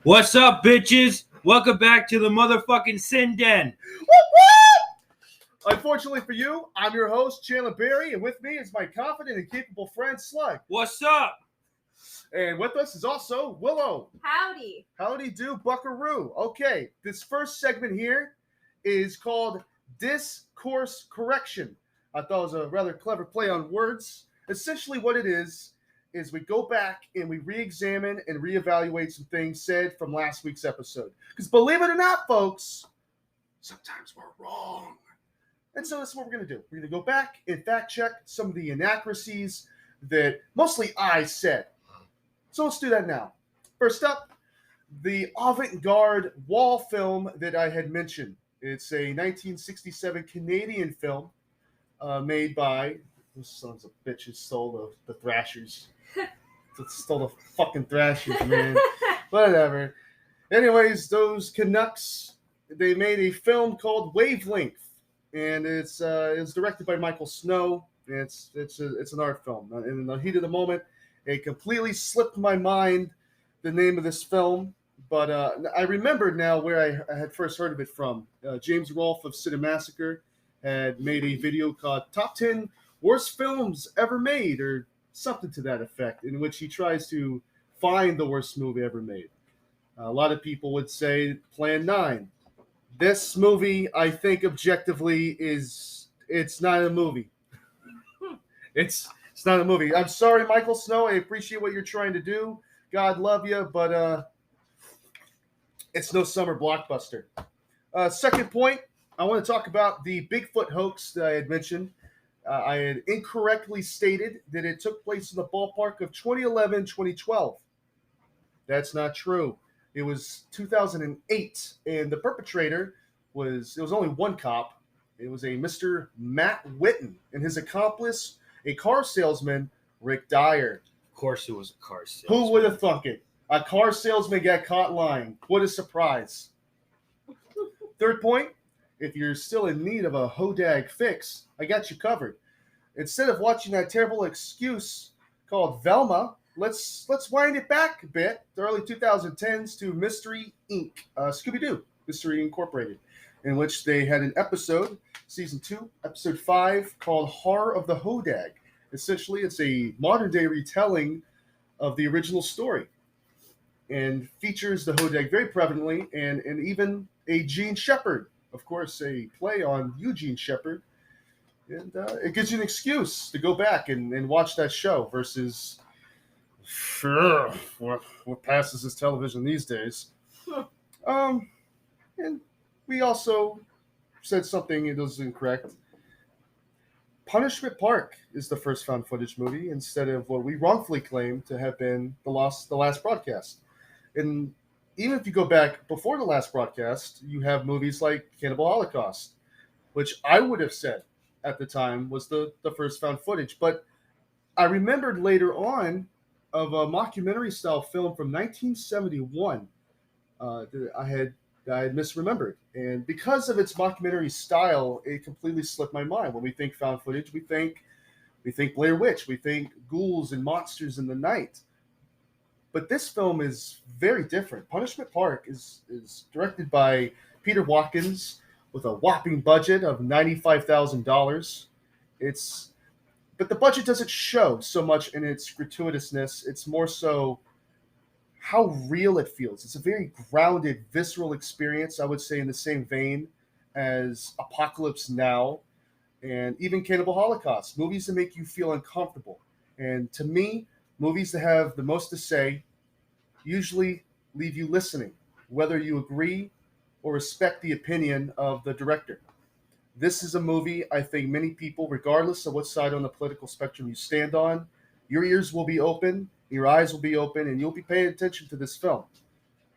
What's up, bitches? Welcome back to the motherfucking Sin Den. Unfortunately for you, I'm your host, Chandler Berry, and with me is my confident and capable friend, Slug. What's up? And with us is also Willow. Howdy. Howdy do, buckaroo. Okay, this first segment here is called Discourse Correction. I thought it was a rather clever play on words. Essentially what it is we go back and we re-examine and reevaluate some things said from last week's episode. Because believe it or not, folks, sometimes we're wrong. And so that's what we're going to do. We're going to go back and fact check some of the inaccuracies that mostly I said. So let's do that now. First up, the avant-garde wall film that I had mentioned. It's a 1967 Canadian film made by, those sons of bitches stole the Thrashers. Stole the fucking Thrashers, man. Whatever. Anyways, those Canucks, they made a film called Wavelength. And it's directed by Michael Snow. And it's an art film. And in the heat of the moment, it completely slipped my mind the name of this film. But I remembered now where I had first heard of it from. James Rolfe of Cinemassacre had made a video called Top 10 Worst Films Ever Made, or something to that effect, in which he tries to find the worst movie ever made. A lot of people would say Plan 9. This movie, I think objectively, it's not a movie. It's not a movie. I'm sorry, Michael Snow. I appreciate what you're trying to do. God love you, but it's no summer blockbuster. Second point, I want to talk about the Bigfoot hoax that I had mentioned. I had incorrectly stated that it took place in the ballpark of 2011-2012. That's not true. It was 2008, and the perpetrator was only one cop. It was a Mr. Matt Whitten and his accomplice, a car salesman, Rick Dyer. Of course it was a car salesman. Who would have thunk it? A car salesman got caught lying. What a surprise. Third point, if you're still in need of a hodag fix, I got you covered. Instead of watching that terrible excuse called Velma, let's wind it back a bit, the early 2010s, to Mystery Inc., Scooby-Doo, Mystery Incorporated, in which they had an episode, Season 2, Episode 5, called Horror of the Hodag. Essentially, it's a modern-day retelling of the original story and features the Hodag very prevalently, and even a Gene Shepard, of course, a play on Eugene Shepard. And it gives you an excuse to go back and watch that show versus what passes as television these days. And we also said something that was incorrect. Punishment Park is the first found footage movie instead of what we wrongfully claimed to have been the last broadcast. And even if you go back before the last broadcast, you have movies like Cannibal Holocaust, which I would have said at the time was the first found footage. But I remembered later on of a mockumentary style film from 1971 that I had misremembered. And because of its mockumentary style, it completely slipped my mind. When we think found footage, we think Blair Witch, we think ghouls and monsters in the night. But this film is very different. Punishment Park is directed by Peter Watkins with a whopping budget of $95,000. But the budget doesn't show so much in its gratuitousness. It's more so how real it feels. It's a very grounded, visceral experience, I would say, in the same vein as Apocalypse Now and even Cannibal Holocaust. Movies that make you feel uncomfortable. And to me, movies that have the most to say usually leave you listening, whether you agree or respect the opinion of the director. This is a movie I think many people, regardless of what side on the political spectrum you stand on, your ears will be open, your eyes will be open, and you'll be paying attention to this film.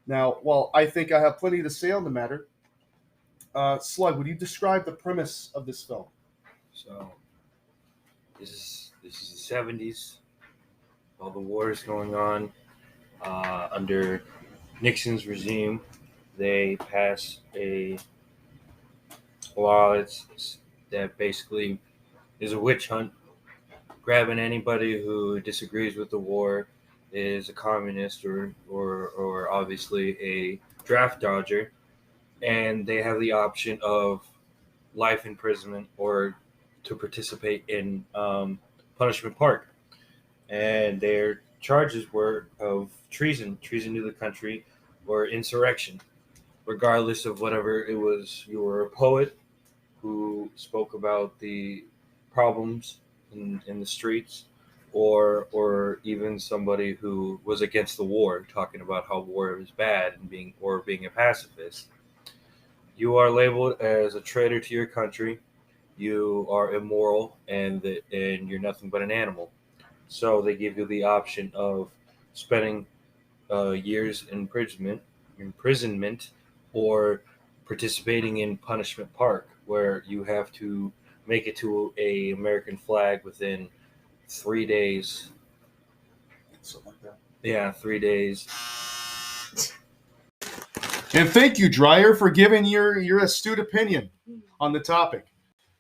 Now, while I think I have plenty to say on the matter, Slug, would you describe the premise of this film? So, this is the 70s. All the wars going on under Nixon's regime. They pass a law that basically is a witch hunt, grabbing anybody who disagrees with the war, is a communist or obviously a draft dodger, and they have the option of life imprisonment or to participate in punishment park. And their charges were of treason to the country, or insurrection, regardless of whatever it was. You were a poet who spoke about the problems in the streets, or even somebody who was against the war, talking about how war is bad and being a pacifist. You are labeled as a traitor to your country. You are immoral, and you're nothing but an animal. So they give you the option of spending years in imprisonment, or participating in punishment park, where you have to make it to a American flag within 3 days. Something like that. Yeah, 3 days. And thank you, Dreyer, for giving your astute opinion on the topic.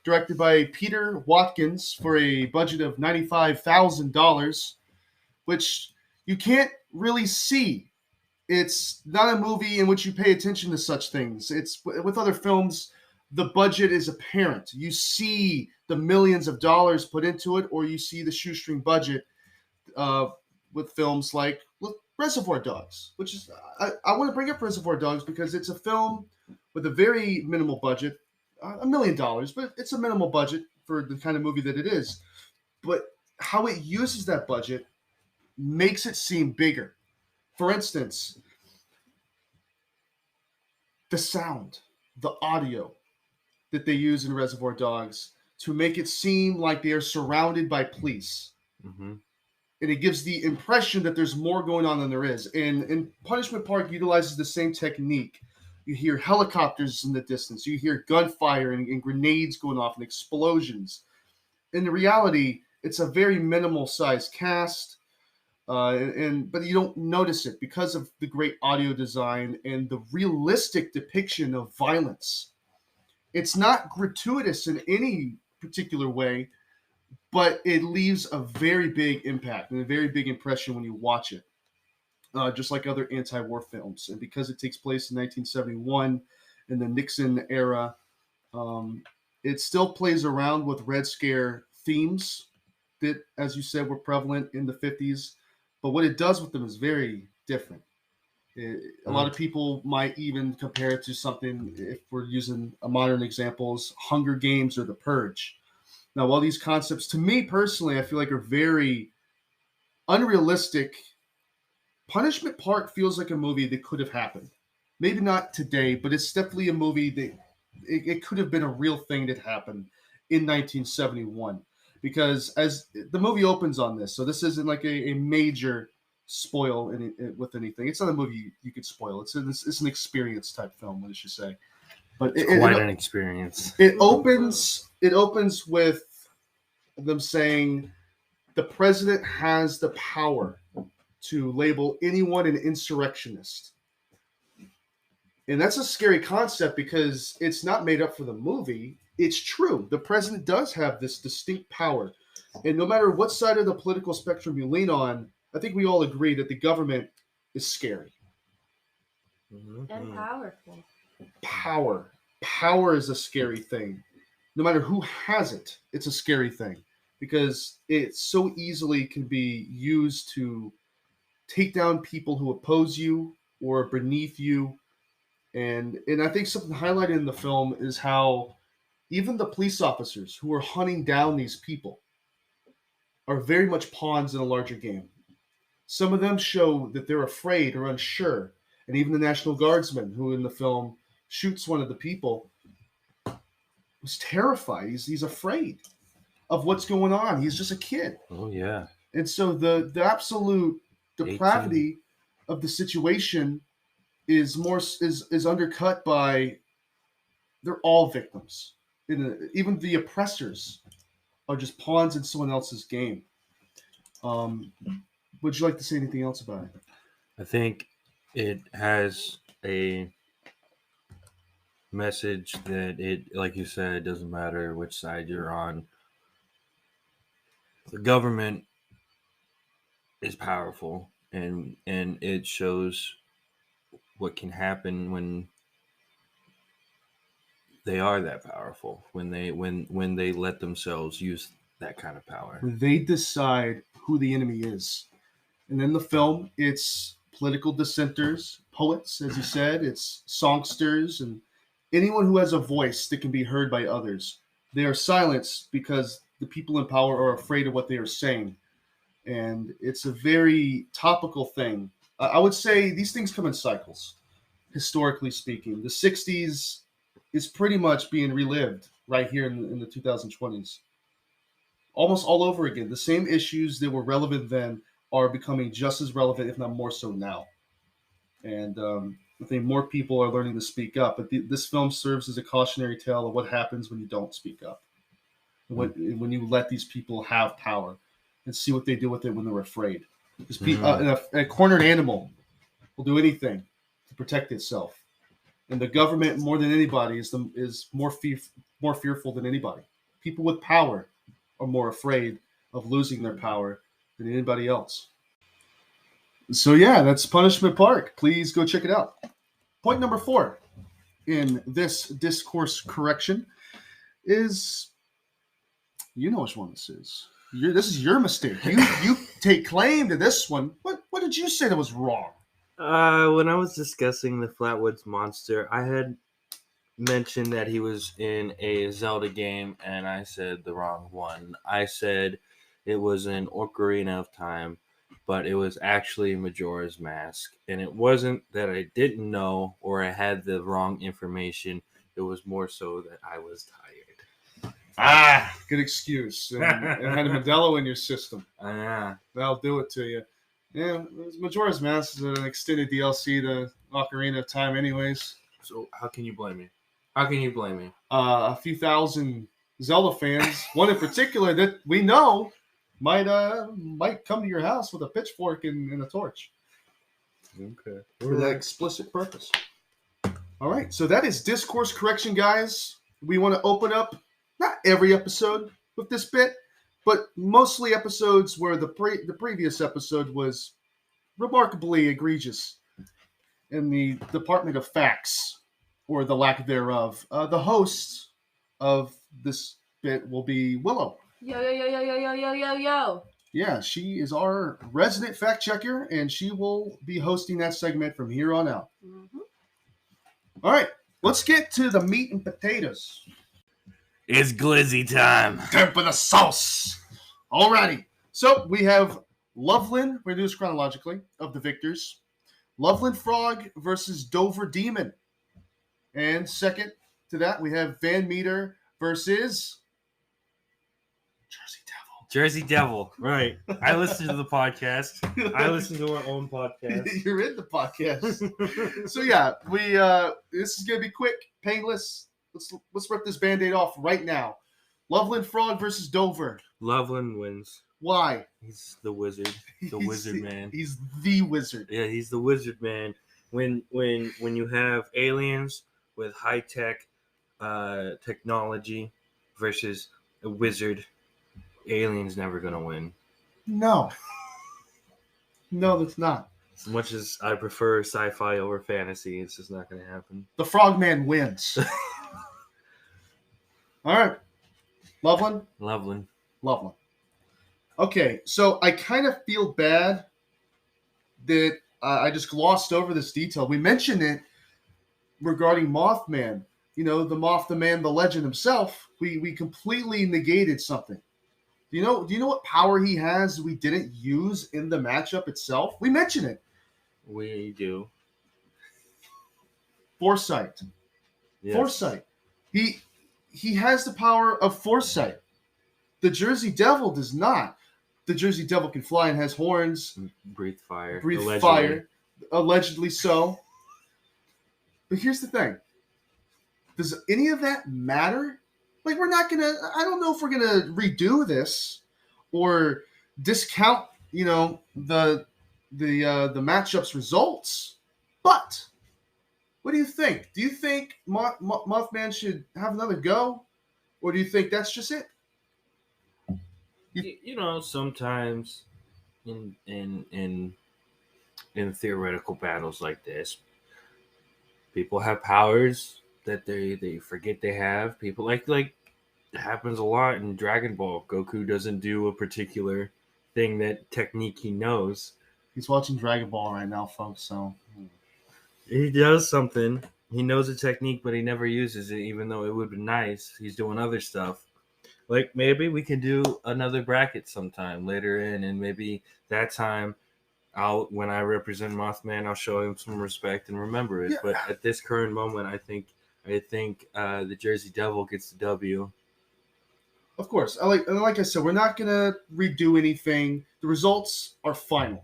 Directed by Peter Watkins for a budget of $95,000, which you can't really see. It's not a movie in which you pay attention to such things. It's with other films, the budget is apparent. You see the millions of dollars put into it, or you see the shoestring budget with films like Reservoir Dogs, which is I want to bring up Reservoir Dogs because it's a film with a very minimal budget, $1 million, but it's a minimal budget for the kind of movie that it is. But how it uses that budget makes it seem bigger. For instance, the sound, the audio that they use in Reservoir Dogs to make it seem like they are surrounded by police. Mm-hmm. And it gives the impression that there's more going on than there is. And Punishment Park utilizes the same technique. You hear helicopters in the distance. You hear gunfire and grenades going off and explosions. In reality, it's a very minimal sized cast. But you don't notice it because of the great audio design and the realistic depiction of violence. It's not gratuitous in any particular way, but it leaves a very big impact and a very big impression when you watch it, just like other anti-war films. And because it takes place in 1971 in the Nixon era, it still plays around with Red Scare themes that, as you said, were prevalent in the 50s. But what it does with them is very different. A lot of people might even compare it to something, if we're using a modern examples, Hunger Games or The Purge. Now, while these concepts, to me personally, I feel like are very unrealistic, Punishment Park feels like a movie that could have happened. Maybe not today, but it's definitely a movie that it could have been a real thing that happened in 1971. Because as the movie opens on this, so this isn't like a major spoil with anything. It's not a movie you could spoil. It's an experience type film, what should you say? But It's quite an experience. It opens with them saying the president has the power to label anyone an insurrectionist. And that's a scary concept because it's not made up for the movie. It's true. The president does have this distinct power. And no matter what side of the political spectrum you lean on, I think we all agree that the government is scary. Mm-hmm. And powerful. Power is a scary thing. No matter who has it, it's a scary thing because it so easily can be used to take down people who oppose you or beneath you. And I think something highlighted in the film is how even the police officers who are hunting down these people are very much pawns in a larger game. Some of them show that they're afraid or unsure. And even the National Guardsman, who in the film shoots one of the people, was terrified. He's afraid of what's going on. He's just a kid. Oh, yeah. And so the absolute depravity 18. Of the situation is undercut by they're all victims. Even the oppressors are just pawns in someone else's game. Would you like to say anything else about it? I think it has a message that it, like you said, it doesn't matter which side you're on. The government is powerful, and it shows what can happen when they are that powerful, when they let themselves use that kind of power. They decide who the enemy is. And in the film, it's political dissenters, poets, as you said, it's songsters, and anyone who has a voice that can be heard by others. They are silenced because the people in power are afraid of what they are saying. And it's a very topical thing. I would say these things come in cycles, historically speaking. The 60s is pretty much being relived right here in the 2020s. Almost all over again. The same issues that were relevant then are becoming just as relevant, if not more so now. And I think more people are learning to speak up. But this film serves as a cautionary tale of what happens when you don't speak up, when you let these people have power, and see what they do with it when they're afraid. Because a cornered animal will do anything to protect itself, and the government, more than anybody, is more fearful than anybody. People with power are more afraid of losing their power than anybody else. So yeah, that's Punishment Park. Please go check it out. Point number 4 in this discourse correction is, you know which one this is. This is your mistake. You take claim to this one. What did you say that was wrong? When I was discussing the Flatwoods Monster, I had mentioned that he was in a Zelda game, and I said the wrong one. I said it was an Ocarina of Time, but it was actually Majora's Mask. And it wasn't that I didn't know or I had the wrong information. It was more so that I was tired. Good excuse. And had a Modelo in your system. Yeah. That'll do it to you. Yeah, Majora's Mask is an extended DLC to Ocarina of Time anyways. So how can you blame me? How can you blame me? A few thousand Zelda fans, one in particular that we know might come to your house with a pitchfork and a torch. Okay. For that explicit purpose. All right, so that is discourse correction, guys. We want to open up, not every episode with this bit, but mostly episodes where the previous episode was remarkably egregious in the department of facts, or the lack thereof. The host of this bit will be Willow. Yo. Yeah, she is our resident fact checker, and she will be hosting that segment from here on out. Mm-hmm. All right, let's get to the meat and potatoes. It's glizzy time. Time for the sauce. Alrighty. So we have Loveland, we're going to do this chronologically, of the victors. Loveland Frog versus Dover Demon. And second to that, we have Van Meter versus Jersey Devil. Jersey Devil, right. I listen to the podcast. I listen to our own podcast. You're in the podcast. So yeah, we this is gonna be quick, painless. Let's rip this Band-Aid off right now. Loveland Frog versus Dover. Loveland wins. Why? He's the wizard. The wizard man. He's the wizard. Yeah, he's the wizard man. When you have aliens with high tech technology versus a wizard, alien's never gonna win. No, that's not. As much as I prefer sci-fi over fantasy, it's just not gonna happen. The Frogman wins. All right, Loveland. Okay, so I kind of feel bad that I just glossed over this detail. We mentioned it regarding Mothman. You know, the Moth, the Man, the legend himself. We completely negated something. Do you know what power he has we didn't use in the matchup itself? We mentioned it. We do. Foresight. Yes. Foresight. He has the power of foresight. The Jersey Devil does not. The Jersey Devil can fly and has horns. Breathe fire. Allegedly so. But here's the thing. Does any of that matter? Like, we're not going to... I don't know if we're going to redo this or discount, the matchup's results. But what do you think? Do you think Mothman should have another go? Or do you think that's just it? Sometimes in theoretical battles like this, People have powers that they forget they have. People like it happens a lot in Dragon Ball. Goku doesn't do a particular thing that technique he knows. He's watching Dragon Ball right now, folks. So He does something. He knows a technique, but he never uses it, even though it would be nice. He's doing other stuff. Like maybe we can do another bracket sometime later in, and maybe that time when I represent Mothman, I'll show him some respect and remember it. Yeah. But at this current moment, I think the Jersey Devil gets the W. of course, like I said, we're not gonna redo anything. The results are final,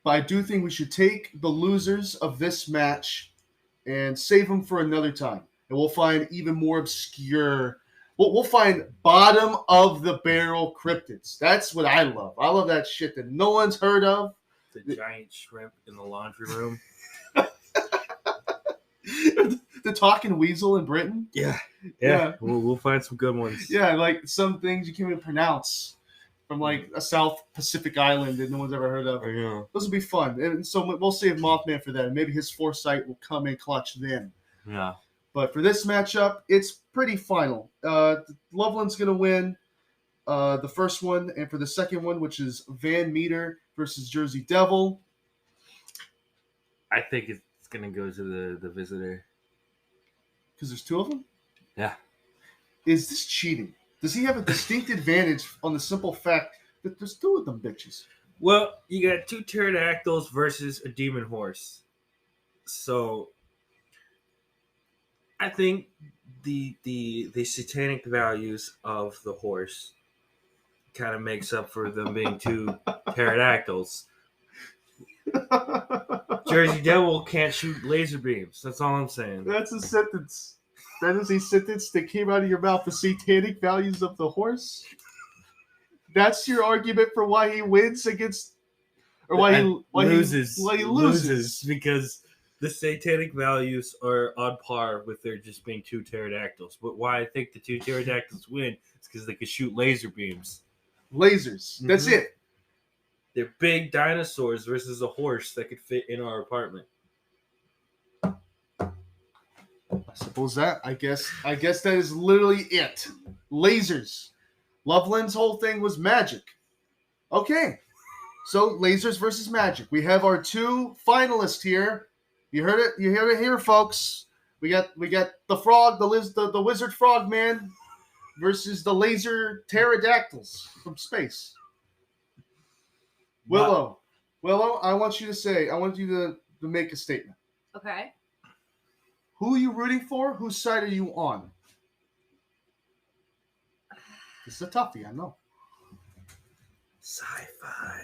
but I do think we should take the losers of this match and save them for another time, and we'll find even more obscure. We'll find bottom of the barrel cryptids. That's what I love. I love that shit that no one's heard of. The giant shrimp in the laundry room. The talking weasel in Britain. Yeah. Yeah. We'll find some good ones. Yeah, like some things you can't even pronounce from like a South Pacific island that no one's ever heard of. Yeah. Those will be fun. And so we'll save Mothman for that. And maybe his foresight will come in clutch then. Yeah. But for this matchup, it's pretty final. Loveland's going to win the first one. And for the second one, which is Van Meter versus Jersey Devil. I think it's going to go to the visitor. Because there's two of them? Yeah. Is this cheating? Does he have a distinct advantage on the simple fact that there's two of them bitches? Well, you got two pterodactyls versus a demon horse. So I think the satanic values of the horse kind of makes up for them being two pterodactyls. Jersey Devil can't shoot laser beams. That's all I'm saying. That's a sentence. That is a sentence that came out of your mouth. The satanic values of the horse. That's your argument for why he wins against, or why he loses because the satanic values are on par with there just being two pterodactyls. But why I think the two pterodactyls win is because they can shoot laser beams. Lasers. That's it. They're big dinosaurs versus a horse that could fit in our apartment. I suppose that. I guess that is literally it. Lasers. Loveland's whole thing was magic. Okay. So lasers versus magic. We have our two finalists here. You heard it. You heard it here, folks. We got the frog, the wizard frog man versus the laser pterodactyls from space. Willow, I want you to make a statement. Okay. Who are you rooting for? Whose side are you on? This is a toughie, I know. Sci-fi.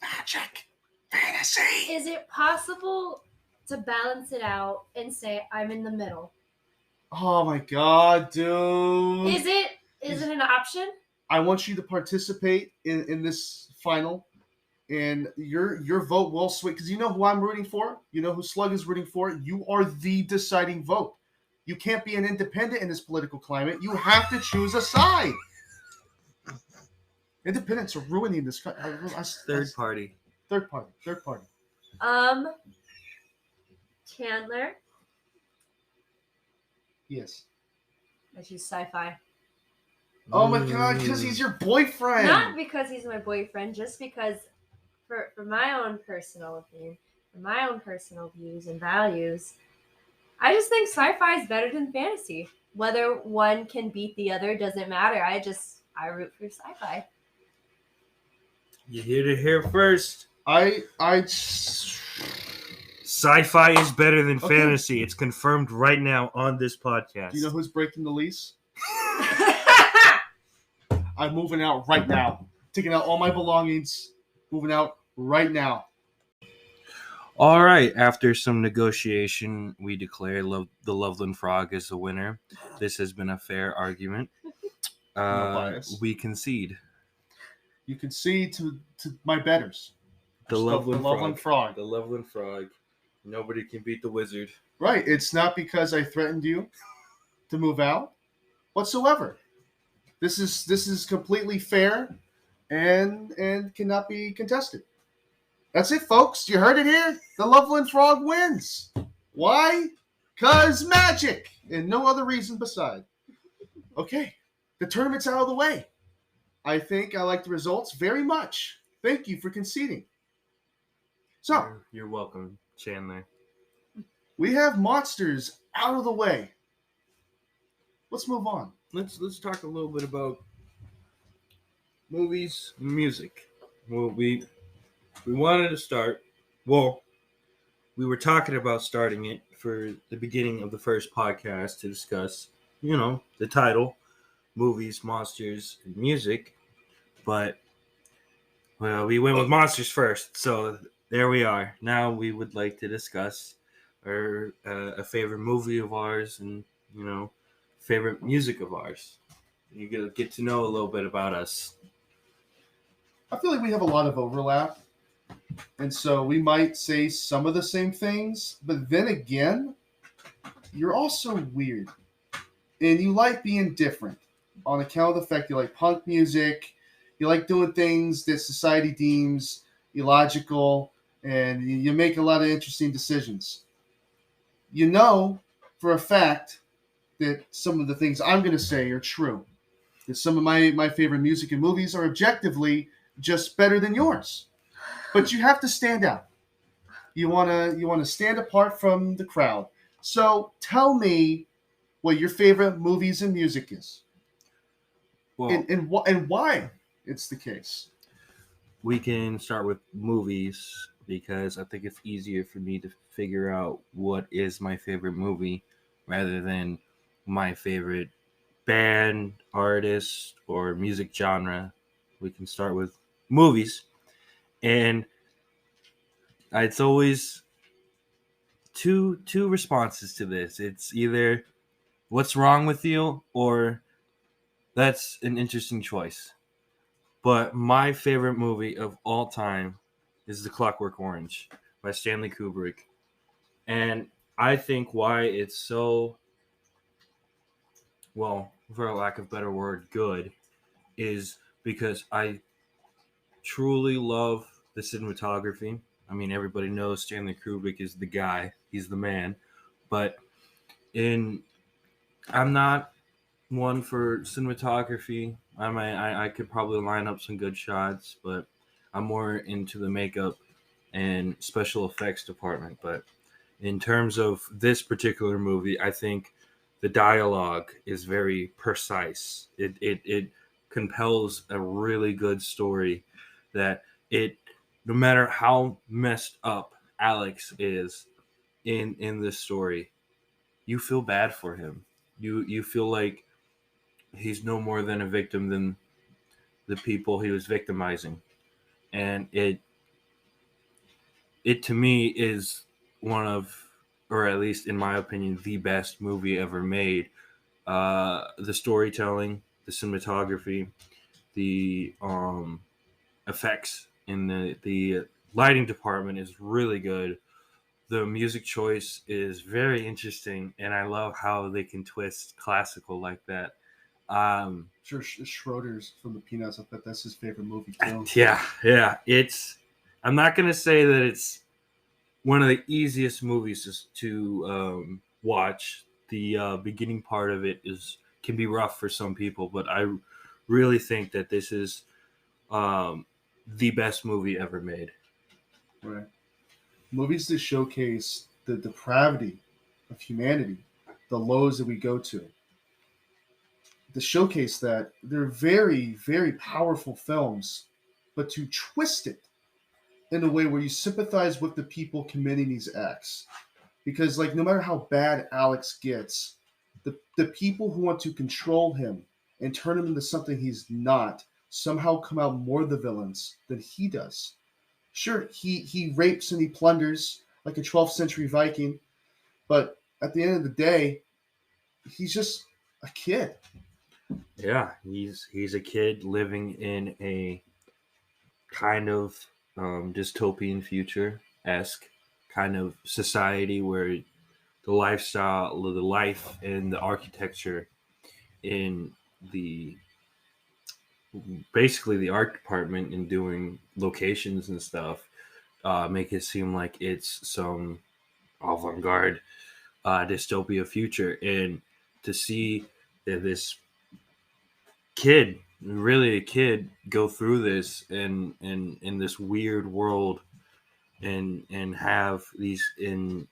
Magic. Fantasy. Is it possible to balance it out and say I'm in the middle? Oh my god, dude. Is it an option? I want you to participate in this final. And your vote will swing, because you know who I'm rooting for. You know who Slug is rooting for. You are the deciding vote. You can't be an independent in this political climate. You have to choose a side. Independents are ruining this country. Third party. Chandler. Yes. I choose sci-fi. Oh my god, because he's your boyfriend. Not because he's my boyfriend, just because for my own personal opinion, for my own personal views and values, I just think sci-fi is better than fantasy. Whether one can beat the other doesn't matter. I root for sci-fi. You hear it here first. Sci-fi is better than fantasy. It's confirmed right now on this podcast. Do you know who's breaking the lease? I'm moving out right now. Taking out all my belongings. Moving out right now. All right. After some negotiation, we declare the Loveland Frog as the winner. This has been a fair argument. No bias. We concede. You concede to my betters. The Loveland Frog. The Loveland Frog. Nobody can beat the wizard. Right. It's not because I threatened you to move out whatsoever. This is completely fair and cannot be contested. That's it, folks. You heard it here. The Loveland Frog wins. Why? 'Cause magic! And no other reason beside. Okay, the tournament's out of the way. I think I like the results very much. Thank you for conceding. So, You're welcome, Chandler. we have monsters out of the way. Let's move on. Let's talk a little bit about movies, and music. Well, we wanted to start. Well, we were talking about starting it for the beginning of the first podcast to discuss, the title, movies, monsters, and music. But well, we went with monsters first, so there we are. Now we would like to discuss our a favorite movie of ours and favorite music of ours. You get to know a little bit about us. I feel like we have a lot of overlap. And so we might say some of the same things, but then again, you're also weird. And you like being different on account of the fact you like punk music, you like doing things that society deems illogical, and you make a lot of interesting decisions. You know for a fact that some of the things I'm going to say are true. That some of my favorite music and movies are objectively just better than yours. But you have to stand out. You wanna stand apart from the crowd. So tell me what your favorite movies and music is, Well, and why it's the case. we can start with movies because I think it's easier for me to figure out what is my favorite movie rather than my favorite band, artist, or music genre. We can start with movies. And it's always two responses to this. It's either what's wrong with you or that's an interesting choice. But my favorite movie of all time is The Clockwork Orange by Stanley Kubrick. And I think why it's so, well, for a lack of a better word, good, is because I truly love the cinematography. I mean, everybody knows Stanley Kubrick is the guy, he's the man. But in I'm not one for cinematography. I could probably line up some good shots, but I'm more into the makeup and special effects department. But in terms of this particular movie, I think the dialogue is very precise. It compels a really good story that it no matter how messed up Alex is in this story, you feel bad for him. You feel like he's no more than a victim than the people he was victimizing. And it to me is one of, or at least in my opinion, the best movie ever made. The storytelling, the cinematography, the effects in the lighting department is really good. The music choice is very interesting, and I love how they can twist classical like that. Sure, Schroeder's from the Peanuts. I bet that's his favorite movie too. Yeah. I'm not gonna say that it's one of the easiest movies to watch. The beginning part of it can be rough for some people, but I really think that this is the best movie ever made. Right. Movies that showcase the depravity of humanity, the lows that we go to showcase that they're very, very powerful films, but to twist it in a way where you sympathize with the people committing these acts. Because, like, no matter how bad Alex gets, the people who want to control him and turn him into something he's not somehow come out more the villains than he does. Sure, he rapes and he plunders like a 12th century Viking, but at the end of the day, he's just a kid. Yeah, he's a kid living in a kind of dystopian future esque kind of society where the lifestyle, the life, and the architecture in the basically the art department and doing locations and stuff make it seem like it's some avant-garde dystopia future, and to see this kid, really a kid, go through this in this weird world, and have these in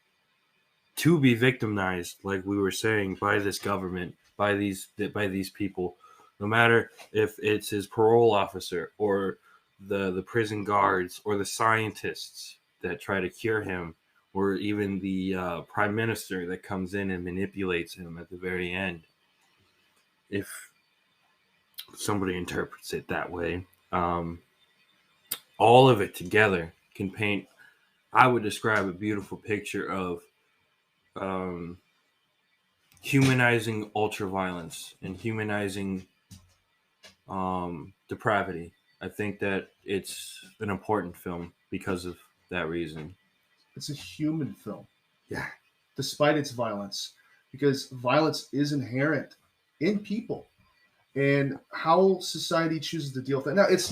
to be victimized, like we were saying, by this government, by these people, no matter if it's his parole officer or the prison guards or the scientists that try to cure him, or even the prime minister that comes in and manipulates him at the very end. If somebody interprets it that way, all of it together can paint, I would describe, a beautiful picture of um, humanizing ultraviolence and humanizing depravity. I think that it's an important film because of that reason. It's a human film, Yeah. despite its violence, because violence is inherent in people and how society chooses to deal with that. Now, it's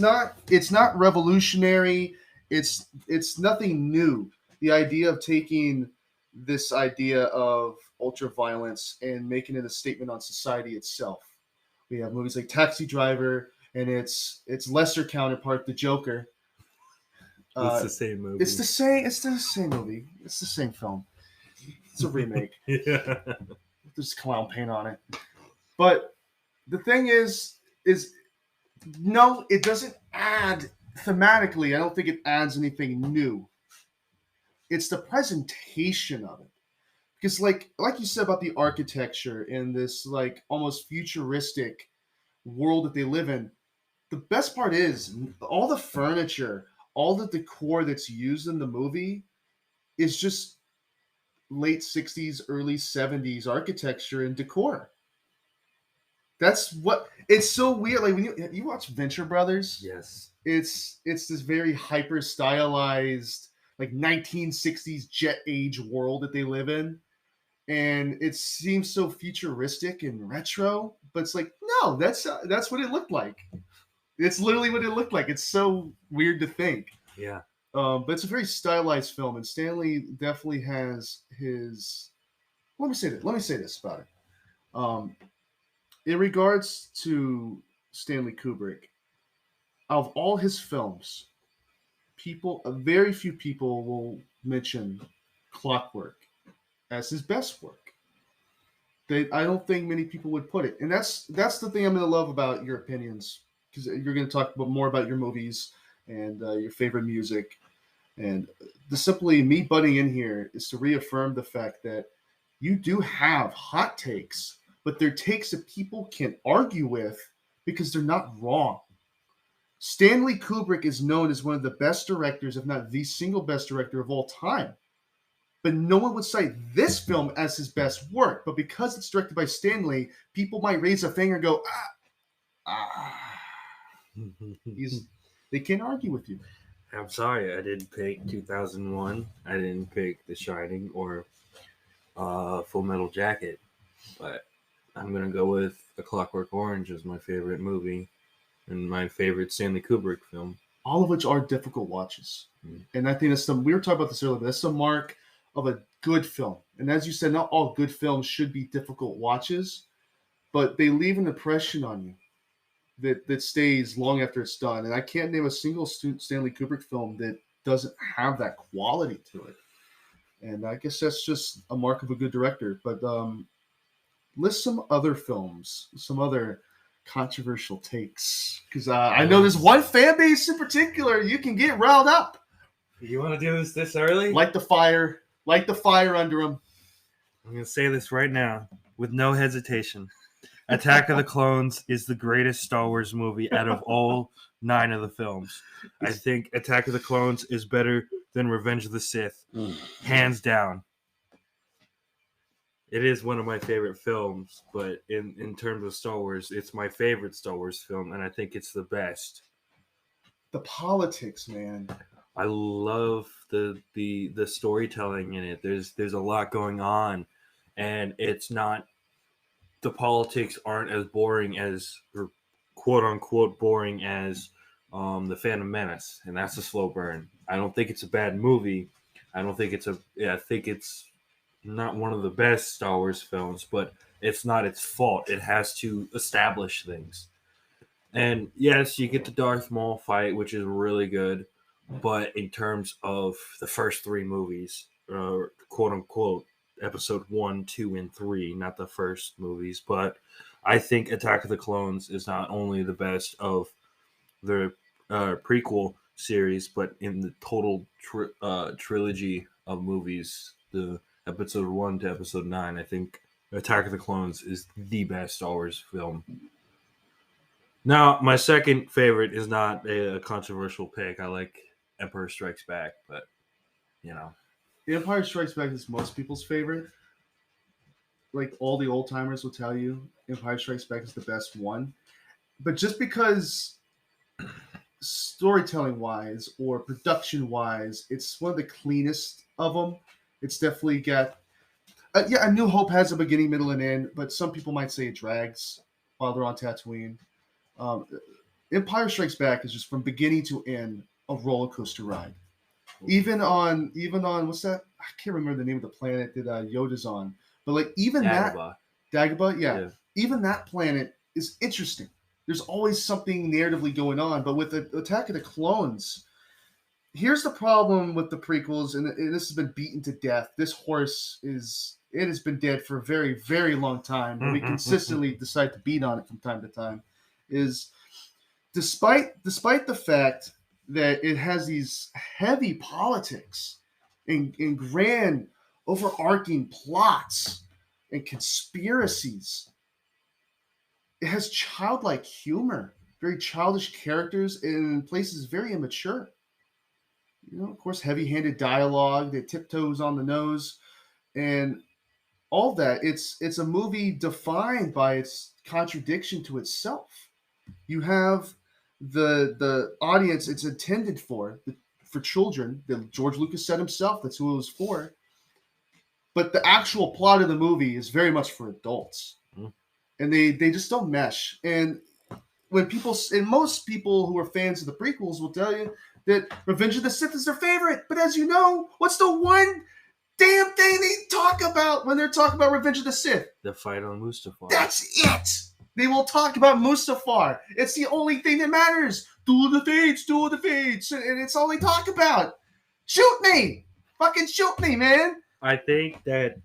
not revolutionary. It's nothing new. The idea of taking this idea of ultra violence and making it a statement on society itself. We have movies like Taxi Driver and its lesser counterpart, The Joker. It's the same movie. It's the same. It's the same movie. It's the same film. It's a remake. Yeah. There's clown paint on it. But the thing is no, it doesn't add thematically. I don't think it adds anything new. It's the presentation of it. Because like you said about the architecture in this like almost futuristic world that they live in, the best part is all the furniture, all the decor that's used in the movie is just late 60s, early 70s architecture and decor. That's what it's so weird. Like when you watch Venture Brothers, Yes. it's this very hyper stylized like 1960s jet age world that they live in, and it seems so futuristic and retro. But it's like no, that's what it looked like. It's literally what it looked like. It's so weird to think. Yeah. But it's a very stylized film, and Stanley definitely has his. Let me say this about it. In regards to Stanley Kubrick, of all his films, very few people will mention Clockwork as his best work. I don't think many people would put it, and that's the thing I'm going to love about your opinions, because you're going to talk more about your movies and your favorite music, and simply me butting in here is to reaffirm the fact that you do have hot takes, but they're takes that people can argue with because they're not wrong. Stanley Kubrick is known as one of the best directors, if not the single best director of all time. But no one would cite this film as his best work. But because it's directed by Stanley, people might raise a finger and go, they can't argue with you. I'm sorry, I didn't pick 2001. I didn't pick The Shining or Full Metal Jacket, but I'm gonna go with A Clockwork Orange as my favorite movie and my favorite Stanley Kubrick film. All of which are difficult watches, and I think that's we were talking about this earlier. But that's the mark of a good film. And as you said, not all good films should be difficult watches, but they leave an impression on you that stays long after it's done. And I can't name a single Stanley Kubrick film that doesn't have that quality to it. And I guess that's just a mark of a good director. But list some other films, some other controversial takes, because I know there's one fan base in particular you can get riled up. You want to do this early? Light the fire under them. I'm going to say this right now with no hesitation. Attack of the Clones is the greatest Star Wars movie out of all 9 of the films. I think Attack of the Clones is better than Revenge of the Sith, hands down. It is one of my favorite films, but in terms of Star Wars, it's my favorite Star Wars film, and I think it's the best. The politics, man. I love the storytelling in it. There's a lot going on, and it's not, the politics aren't as boring as, or quote unquote boring as the Phantom Menace, and that's a slow burn. I don't think it's a bad movie. I think it's not one of the best Star Wars films, but it's not its fault. It has to establish things. And yes, you get the Darth Maul fight, which is really good. But in terms of the first three movies, quote unquote, episode 1, 2, and 3, not the first movies, but I think Attack of the Clones is not only the best of the prequel series, but in the total trilogy of movies, the episode 1 to episode 9, I think Attack of the Clones is the best Star Wars film. Now, my second favorite is not a controversial pick. I like Empire Strikes Back, but you know, The Empire Strikes Back is most people's favorite. Like all the old timers will tell you, Empire Strikes Back is the best one. But just because storytelling wise or production wise, it's one of the cleanest of them. It's definitely got. Yeah, A New Hope has a beginning, middle, and end, but some people might say it drags while they're on Tatooine. Um, Empire Strikes Back is just from beginning to end a roller coaster ride. Even on what's that? I can't remember the name of the planet that Yoda's on, but like even Dagobah. that Dagobah, yeah, even that planet is interesting. There's always something narratively going on, but with the Attack of the Clones, here's the problem with the prequels, and this has been beaten to death. This horse has been dead for a very, very long time, but we consistently decide to beat on it from time to time. Is despite the fact that it has these heavy politics and grand overarching plots and conspiracies, it has childlike humor, very childish characters, and in places very immature. Of course, heavy-handed dialogue that tiptoes on the nose, and all that. It's a movie defined by its contradiction to itself. You have the audience it's intended for children. That George Lucas said himself that's who it was for. But the actual plot of the movie is very much for adults, and they just don't mesh. And most people who are fans of the prequels will tell you that Revenge of the Sith is their favorite. But as you know, what's the one damn thing they talk about when they're talking about Revenge of the Sith? The fight on Mustafar. That's it. They will talk about Mustafar. It's the only thing that matters. Duel of the Fates, and it's all they talk about. Shoot me, fucking shoot me, man. I think that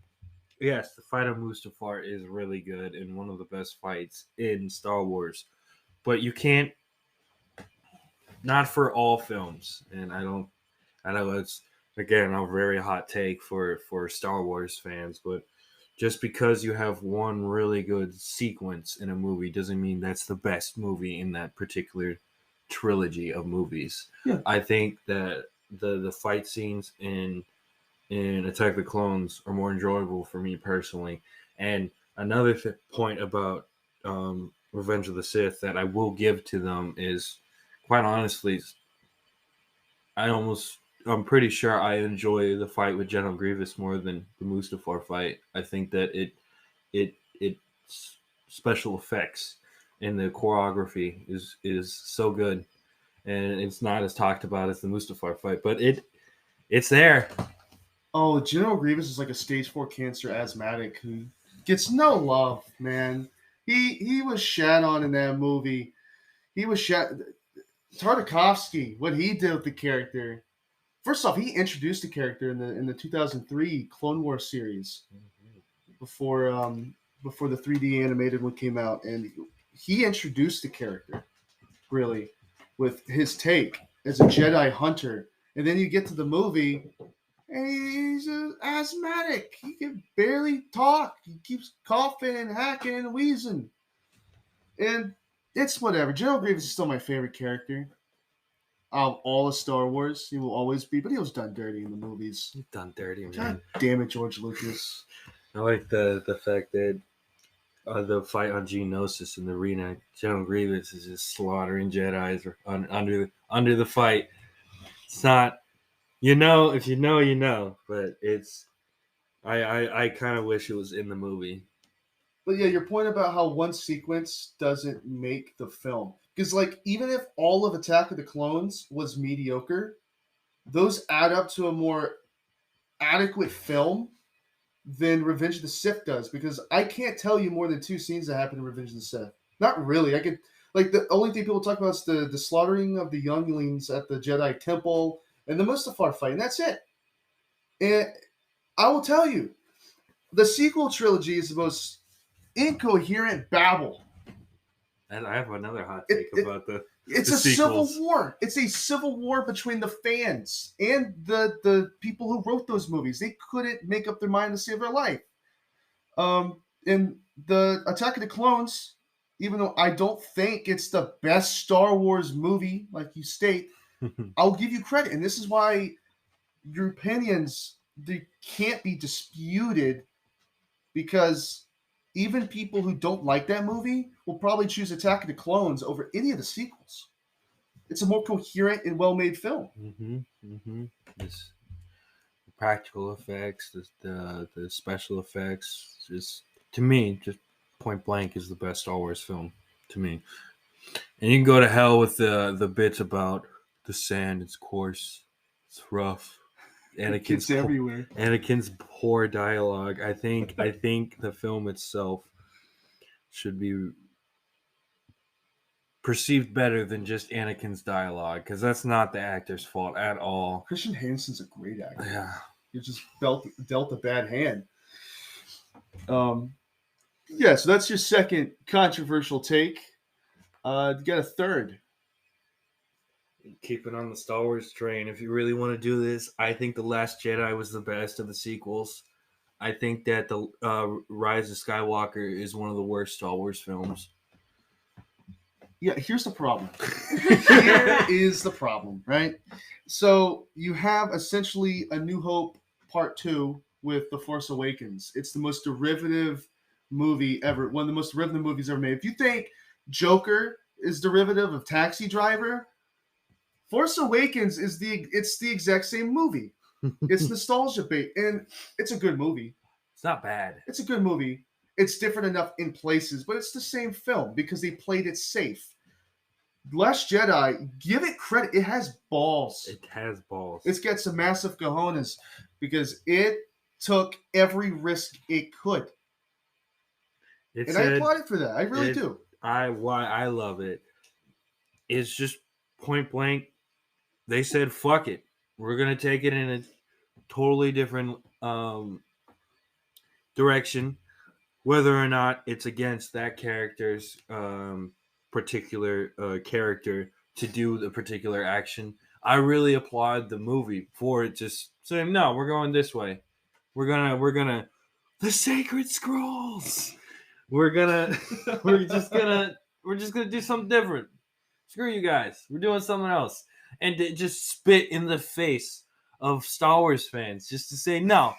yes, the fight on Mustafar is really good and one of the best fights in Star Wars. But you can't, not for all films, and I know it's again a very hot take for Star Wars fans, but just because you have one really good sequence in a movie doesn't mean that's the best movie in that particular trilogy of movies. Yeah. I think that the fight scenes in Attack of the Clones are more enjoyable for me personally. And another point about Revenge of the Sith that I will give to them is, quite honestly, I'm pretty sure I enjoy the fight with General Grievous more than the Mustafar fight. I think that it's special effects and the choreography is so good, and it's not as talked about as the Mustafar fight, but it's there. Oh, General Grievous is like a stage 4 cancer asthmatic who gets no love, man. He was shat on in that movie. He was shat. Tartakovsky, what he did with the character. First off, he introduced the character in the 2003 Clone Wars series before the 3D animated one came out, and he introduced the character really with his take as a Jedi hunter. And then you get to the movie, and he's asthmatic. He can barely talk. He keeps coughing and hacking and wheezing. And it's whatever. General Grievous is still my favorite character. All of Star Wars, he will always be, but he was done dirty in the movies. He's done dirty, man. God damn it, George Lucas. I like the fact that the fight on Geonosis in the arena, General Grievous is just slaughtering Jedis under the fight. It's not, if you know, but it's, I kind of wish it was in the movie. But yeah, your point about how one sequence doesn't make the film. Because, like, even if all of Attack of the Clones was mediocre, those add up to a more adequate film than Revenge of the Sith does, because I can't tell you more than 2 scenes that happen in Revenge of the Sith. Not really. I could, like, the only thing people talk about is the slaughtering of the younglings at the Jedi Temple and the Mustafar fight, and that's it. And I will tell you, the sequel trilogy is the most incoherent babble. And I have another hot take about It's the a sequels. civil war. It's a civil war between the fans and the people who wrote those movies. They couldn't make up their mind to save their life. And the Attack of the Clones, even though I don't think it's the best Star Wars movie, like you state, I'll give you credit. And this is why your opinions, they can't be disputed, because even people who don't like that movie will probably choose Attack of the Clones over any of the sequels. It's a more coherent and well-made film. This practical effects, the special effects, just to me, just point blank is the best Star Wars film to me. And you can go to hell with the bits about the sand. It's coarse, it's rough. It's everywhere. Anakin's poor dialogue. I think the film itself should be perceived better than just Anakin's dialogue, because that's not the actor's fault at all. Christian Hansen's a great actor. Yeah, He just dealt a bad hand. Yeah, so that's your second controversial take. You got a third. keeping on the Star Wars train. If you really want to do this, I think The Last Jedi was the best of the sequels. I think that the Rise of Skywalker is one of the worst Star Wars films. Yeah, here's the problem. Here is the problem, right? So you have essentially A New Hope Part 2 with The Force Awakens. It's the most derivative movie ever. One of the most derivative movies ever made. If you think Joker is derivative of Taxi Driver, Force Awakens is the exact same movie. It's nostalgia bait, and it's a good movie. It's not bad. It's a good movie. It's different enough in places, but it's the same film because they played it safe. Last Jedi, give it credit. It has balls. It has balls. It's got some massive cojones because it took every risk it could. I applaud it for that. I really do. Why I love it is just point blank. They said, fuck it. We're going to take it in a totally different direction, whether or not it's against that character's particular character to do the particular action. I really applaud the movie for it just saying, no, we're going this way. We're gonna the sacred scrolls. We're just gonna do something different. Screw you guys. We're doing something else. And to just spit in the face of Star Wars fans just to say no.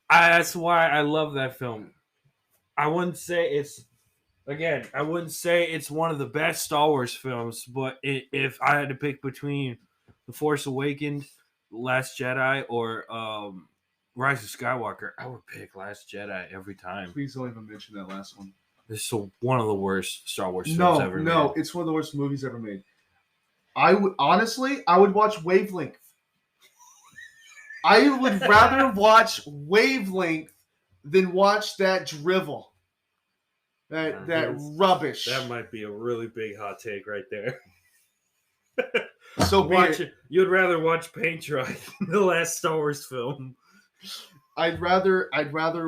That's why I love that film. I wouldn't say it's one of the best Star Wars films, but if I had to pick between The Force Awakens, Last Jedi, or Rise of Skywalker, I would pick Last Jedi every time. Please don't even mention that last one. This is one of the worst Star Wars films ever made. No, it's one of the worst movies ever made. I would watch Wavelength. I would rather watch Wavelength than watch that drivel. That rubbish. That might be a really big hot take right there. So you'd rather watch paint dry than the last Star Wars film. I'd rather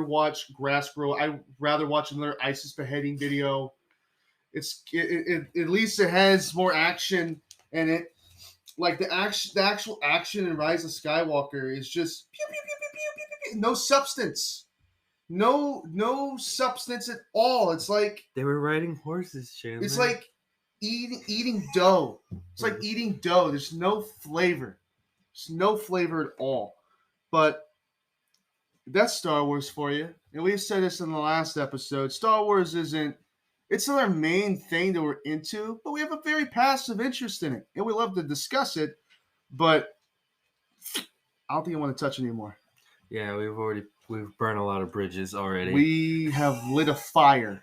watch grass grow. I'd rather watch another ISIS beheading video. It at least it has more action in it. Like the actual action in Rise of Skywalker is just pew, pew, pew, pew, pew, pew, pew. No substance. No substance at all. It's like they were riding horses, Chandler. It's like eating dough. It's like eating dough. There's no flavor. There's no flavor at all. But that's Star Wars for you. And we said this in the last episode. Star Wars it's not our main thing that we're into, but we have a very passive interest in it. And we love to discuss it, but I don't think I want to touch it anymore. Yeah, we've burned a lot of bridges already. We have lit a fire.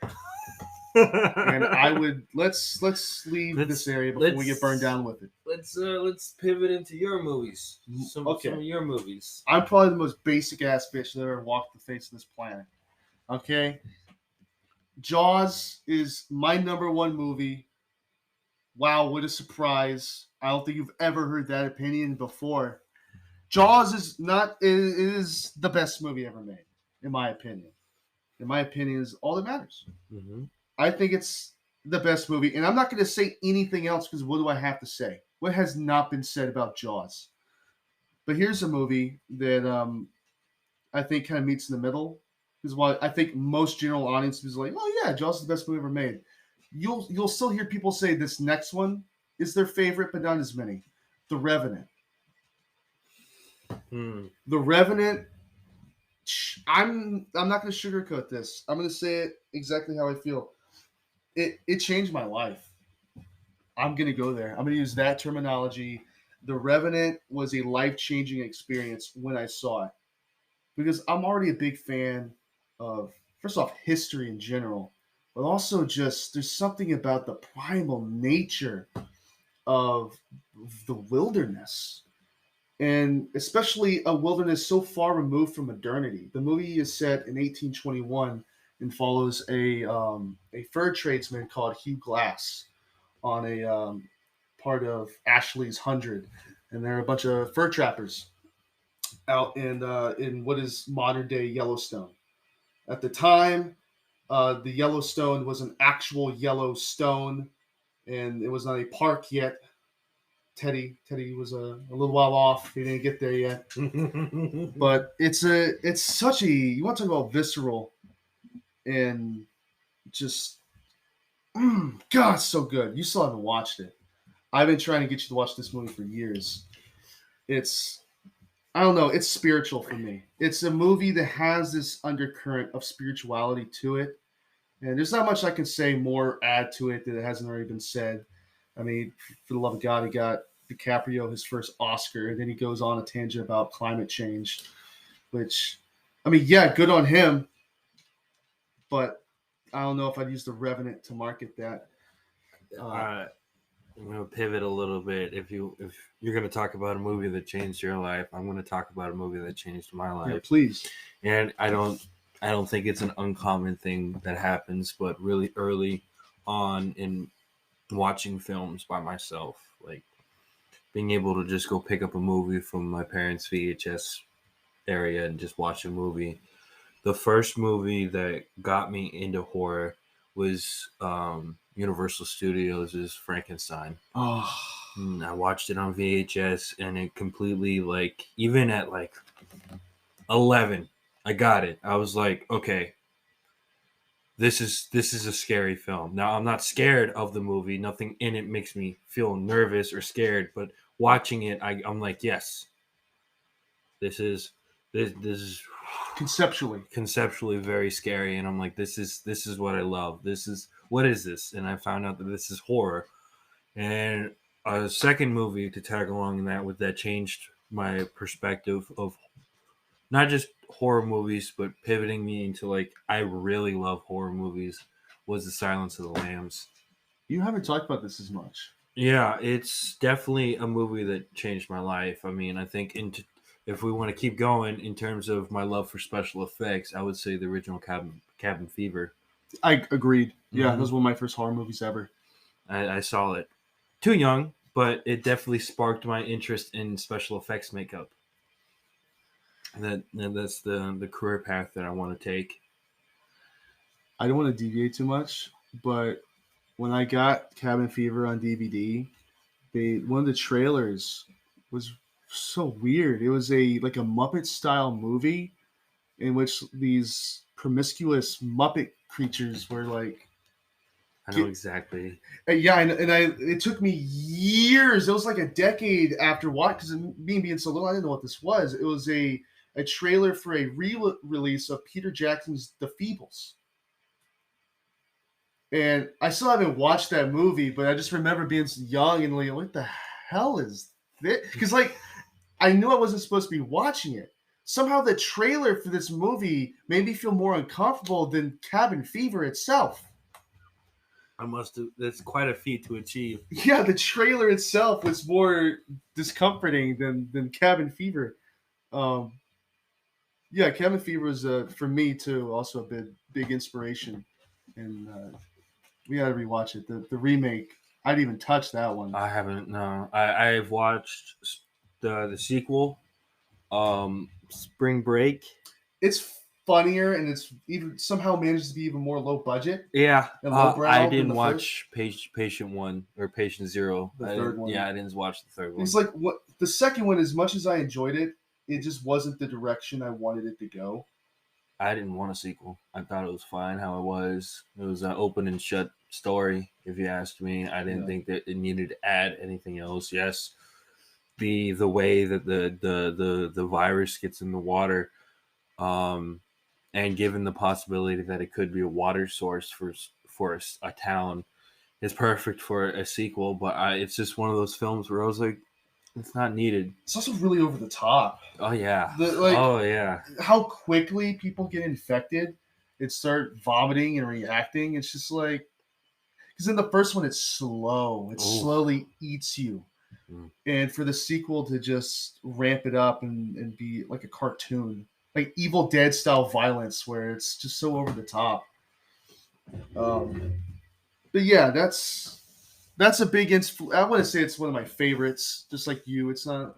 And let's leave this area before we get burned down with it. let's pivot into your movies. Some of your movies. I'm probably the most basic ass bitch that ever walked the face of this planet. Okay? Jaws is my number one movie. Wow, what a surprise. I don't think you've ever heard that opinion before. Jaws is not is the best movie ever made, in my opinion. In my opinion, is all that matters. Mm-hmm. I think it's the best movie, and I'm not going to say anything else because what do I have to say? What has not been said about Jaws? But here's a movie that I think kind of meets in the middle. Because why I think most general audiences are like, oh yeah, Jaws is the best movie ever made. You'll still hear people say this next one is their favorite, but not as many. The Revenant. The Revenant. I'm not going to sugarcoat this. I'm going to say it exactly how I feel. It changed my life. I'm going to go there. I'm going to use that terminology. The Revenant was a life-changing experience when I saw it. Because I'm already a big fan of, first off, history in general, but also just there's something about the primal nature of the wilderness. And especially a wilderness so far removed from modernity. The movie is set in 1821 and follows a fur tradesman called Hugh Glass on a part of Ashley's Hundred, and there are a bunch of fur trappers out in what is modern day Yellowstone. At the time, the Yellowstone was an actual Yellowstone, and it was not a park yet. Teddy was a little while off. He didn't get there yet. But it's such a, you want to talk about visceral and just God, it's so good. You still haven't watched it. I've been trying to get you to watch this movie for years. I don't know, it's spiritual for me. It's a movie that has this undercurrent of spirituality to it. And there's not much I can say more add to it that it hasn't already been said. I mean, for the love of God, he got DiCaprio his first Oscar, and then he goes on a tangent about climate change, which, I mean, yeah, good on him, but I don't know if I'd use The Revenant to market that. I'm gonna pivot a little bit. If you're gonna talk about a movie that changed your life, I'm gonna talk about a movie that changed my life. Yeah, please. And I don't think it's an uncommon thing that happens, but really early on in watching films by myself, like being able to just go pick up a movie from my parents' VHS area and just watch a movie. The first movie that got me into horror was Universal Studios' Frankenstein. Oh. I watched it on VHS, and it completely, like, even at like 11, I got it. I was like, okay, this is a scary film. Now, I'm not scared of the movie. Nothing in it makes me feel nervous or scared, but watching it, I'm like, yes, this is conceptually very scary, and I'm like, this is what I love. What is this? And I found out that this is horror. And a second movie to tag along in that changed my perspective of not just horror movies, but pivoting me into, like, I really love horror movies, was The Silence of the Lambs. You haven't talked about this as much. Yeah, it's definitely a movie that changed my life. I mean, I think if we want to keep going in terms of my love for special effects, I would say the original Cabin Fever. I agreed. Yeah, that was one of my first horror movies ever. I saw it too young, but it definitely sparked my interest in special effects makeup. And that's the career path that I want to take. I don't want to deviate too much, but when I got Cabin Fever on DVD, one of the trailers was so weird. It was like a Muppet style movie in which these promiscuous Muppet creatures were like. I know exactly. Yeah, and it took me years. It was like a decade after watching, because me being so little, I didn't know what this was. It was a trailer for a re-release of Peter Jackson's The Feebles. And I still haven't watched that movie, but I just remember being young and like, what the hell is this? Because, like, I knew I wasn't supposed to be watching it. Somehow the trailer for this movie made me feel more uncomfortable than Cabin Fever itself. That's quite a feat to achieve. Yeah, the trailer itself was more discomforting than Cabin Fever. Um, yeah, Cabin Fever was for me too also a big inspiration, and we got to rewatch it. The remake, I didn't even touch that one. I haven't. No, I've watched the sequel, Spring Break. It's funnier, and it's even somehow manages to be even more low budget. Yeah, And lowbrow I than didn't the watch Patient One or Patient Zero. The third one. Yeah, I didn't watch the third one. It's like what the second one. As much as I enjoyed it, it just wasn't the direction I wanted it to go. I didn't want a sequel. I thought it was fine how it was. It was an open and shut story, if you ask me. I didn't think that it needed to add anything else. Yes, the way that the virus gets in the water, and given the possibility that it could be a water source for a town, is perfect for a sequel. But it's just one of those films where I was like, it's not needed. It's also really over the top. Oh yeah. Oh yeah. How quickly people get infected and start vomiting and reacting. It's just like, because in the first one it's slow. It slowly eats you. And for the sequel to just ramp it up and be like a cartoon, like Evil Dead style violence, where it's just so over the top. But yeah, that's a big I want to say it's one of my favorites. Just like you, it's not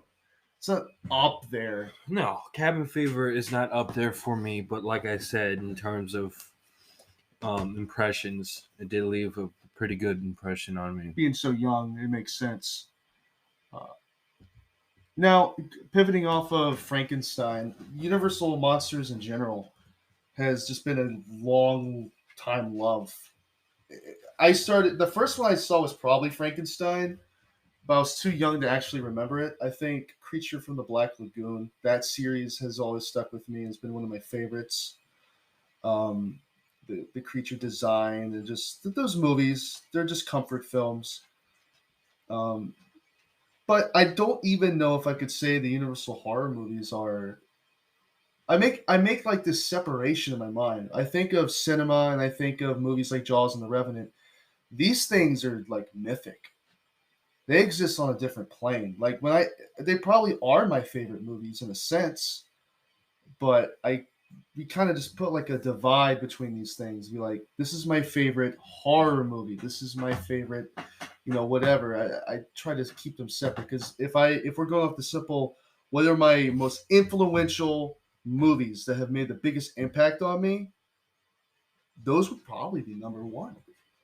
up there. No, Cabin Fever is not up there for me. But like I said, in terms of impressions, it did leave a pretty good impression on me. Being so young, it makes sense. Now, pivoting off of Frankenstein, Universal Monsters in general has just been a long time love. The first one I saw was probably Frankenstein, but I was too young to actually remember it. I think Creature from the Black Lagoon, that series has always stuck with me. It's been one of my favorites. The creature design, and just those movies, they're just comfort films. But I don't even know if I could say the Universal horror movies are. I make like this separation in my mind. I think of cinema and I think of movies like Jaws and The Revenant. These things are like mythic. They exist on a different plane. Like they probably are my favorite movies in a sense, but we kind of just put like a divide between these things. Be like, this is my favorite horror movie. This is my favorite, whatever. I try to keep them separate because if we're going off the simple, what are my most influential movies that have made the biggest impact on me? Those would probably be number one.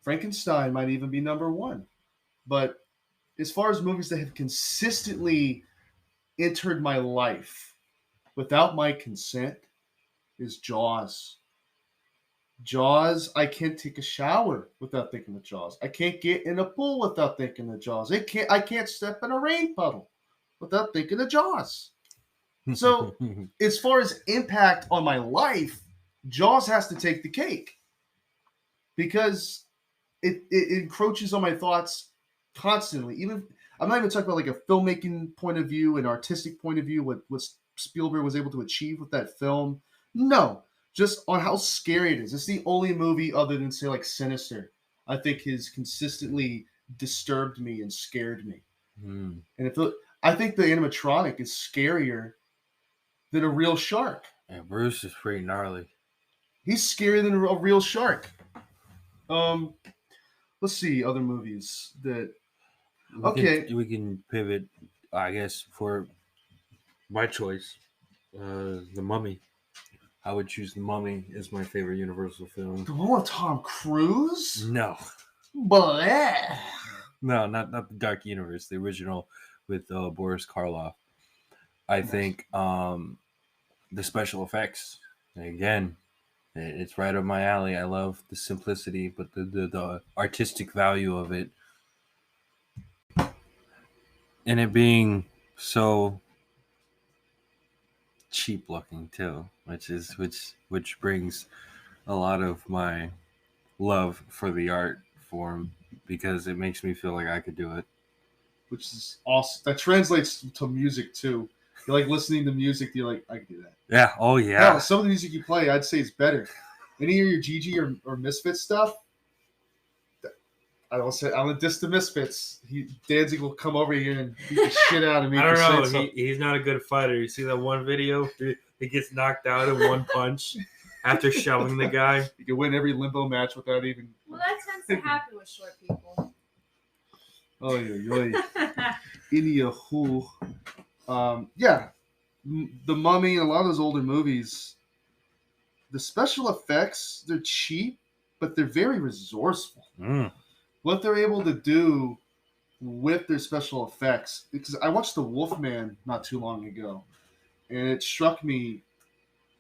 Frankenstein might even be number one. But as far as movies that have consistently entered my life without my consent, is Jaws. Jaws, I can't take a shower without thinking of Jaws. I can't get in a pool without thinking of Jaws. I can't step in a rain puddle without thinking of Jaws. So as far as impact on my life, Jaws has to take the cake because it encroaches on my thoughts constantly. Even I'm not even talking about like a filmmaking point of view, an artistic point of view, what Spielberg was able to achieve with that film. No, just on how scary it is. It's the only movie other than say like Sinister I think has consistently disturbed me and scared me. And I think the animatronic is scarier than a real shark. Yeah, Bruce is pretty gnarly. He's scarier than a real shark. Let's see other movies that. We can pivot, I guess, for my choice. The Mummy. I would choose The Mummy as my favorite Universal film. The one with Tom Cruise? No. Bleh. No, not the Dark Universe, the original with Boris Karloff. I think the special effects, again, it's right up my alley. I love the simplicity, but the artistic value of it. And it being so cheap looking too, which brings a lot of my love for the art form because it makes me feel like I could do it. Which is awesome. That translates to music too. You're like listening to music, you're like, I can do that. Yeah. Oh yeah. Hell, some of the music you play, I'd say is better. Any of your GG or Misfit stuff, I don't say I'm gonna diss the Misfits. Danzig will come over here and beat the shit out of me. I don't for saying know. something. He's not a good fighter. You see that one video? He gets knocked out in one punch after shoving the guy. You can win every limbo match without even. Well, that tends to happen with short people. Oh yeah. Anywho, yeah, The Mummy and a lot of those older movies, the special effects, they're cheap, but they're very resourceful. What they're able to do with their special effects, because I watched The Wolfman not too long ago, and it struck me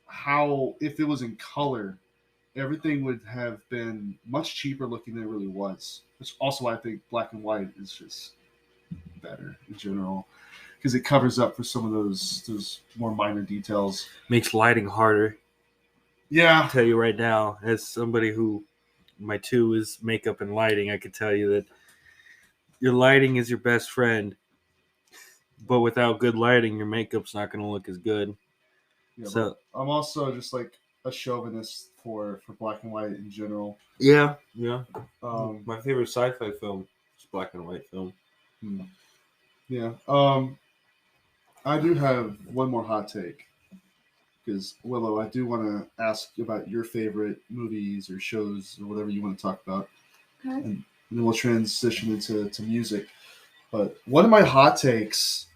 how, if it was in color, everything would have been much cheaper looking than it really was. Which also I think black and white is just better in general, because it covers up for some of those more minor details. Makes lighting harder. Yeah. I'll tell you right now, as somebody who my 2 is makeup and lighting, I can tell you that your lighting is your best friend. But without good lighting, your makeup's not going to look as good. Yeah, So I'm also just like a chauvinist for black and white in general. yeah. My favorite sci-fi film is black and white film. Yeah. I do have one more hot take, because Willow, I do want to ask about your favorite movies or shows or whatever you want to talk about, and then we'll transition into music. But one of my hot takes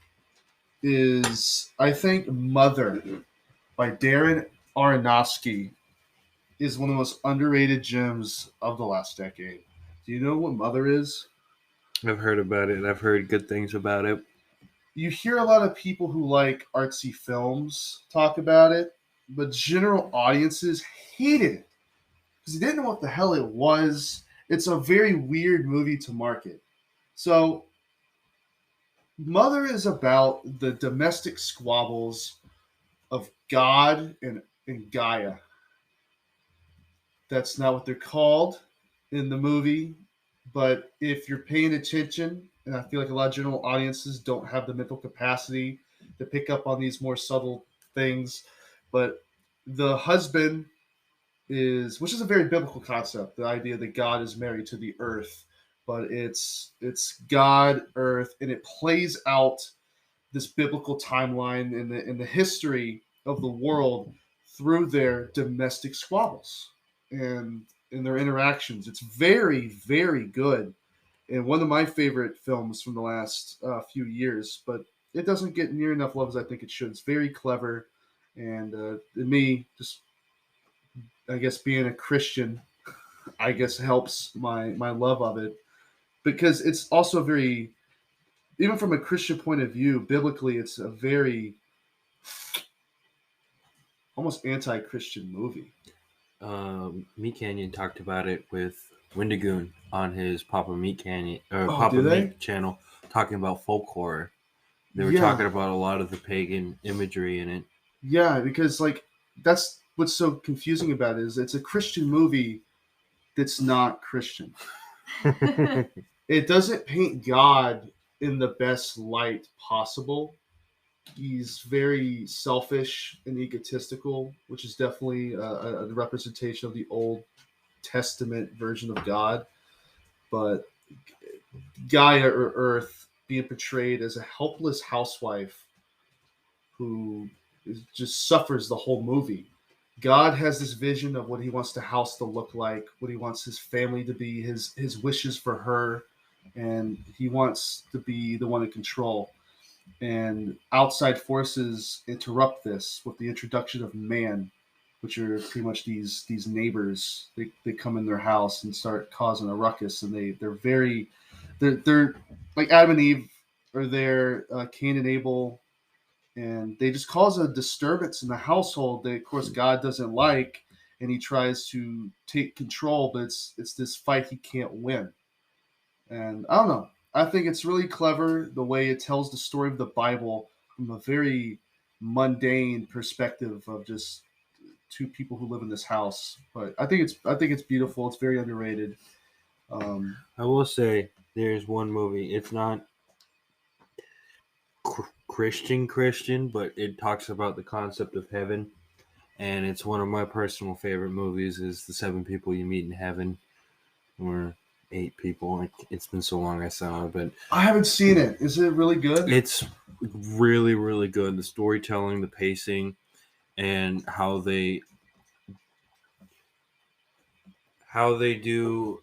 is, I think Mother by Darren Aronofsky is one of the most underrated gems of the last decade. Do you know what Mother is? I've heard about it. I've heard good things about it. You hear a lot of people who like artsy films talk about it, but general audiences hated it because they didn't know what the hell it was. It's a very weird movie to market. So, Mother is about the domestic squabbles of God and Gaia. That's not what they're called in the movie, but if you're paying attention, and I feel like a lot of general audiences don't have the mental capacity to pick up on these more subtle things, but the husband which is a very biblical concept, the idea that God is married to the earth, but it's God, earth, and it plays out this biblical timeline in the history of the world through their domestic squabbles and in their interactions. It's very, very good, and one of my favorite films from the last few years. But it doesn't get near enough love as I think it should. It's very clever, and me, just I guess being a Christian, I guess helps my love of it, because it's also very, even from a Christian point of view, biblically, it's a very almost anti-Christian movie. Meat Canyon talked about it with Wendigoon on his Papa Meat Canyon or Oh, Papa do they? Meat channel, talking about folk horror. They were talking about a lot of the pagan imagery in it. Yeah, because like that's what's so confusing about it, is it's a Christian movie that's not Christian. It doesn't paint God in the best light possible. He's very selfish and egotistical, which is definitely a representation of the Old Testament version of God. But Gaia, or Earth, being portrayed as a helpless housewife who just suffers the whole movie. God has this vision of what he wants the house to look like, what he wants his family to be, his wishes for her, and he wants to be the one in control. And outside forces interrupt this with the introduction of man, which are pretty much these neighbors. They come in their house and start causing a ruckus, and they're like Adam and Eve, or they're Cain and Abel, and they just cause a disturbance in the household that, of course, God doesn't like, and he tries to take control, but it's this fight he can't win. And I don't know. I think it's really clever the way it tells the story of the Bible from a very mundane perspective of just two people who live in this house. But I think it's beautiful. It's very underrated. I will say there's one movie. It's not Christian, but it talks about the concept of heaven, and it's one of my personal favorite movies. Is The Seven People You Meet in Heaven, where 8 people. It's been so long I saw it, but I haven't seen it. Is it really good? it's really, really good. The storytelling, the pacing, and how they do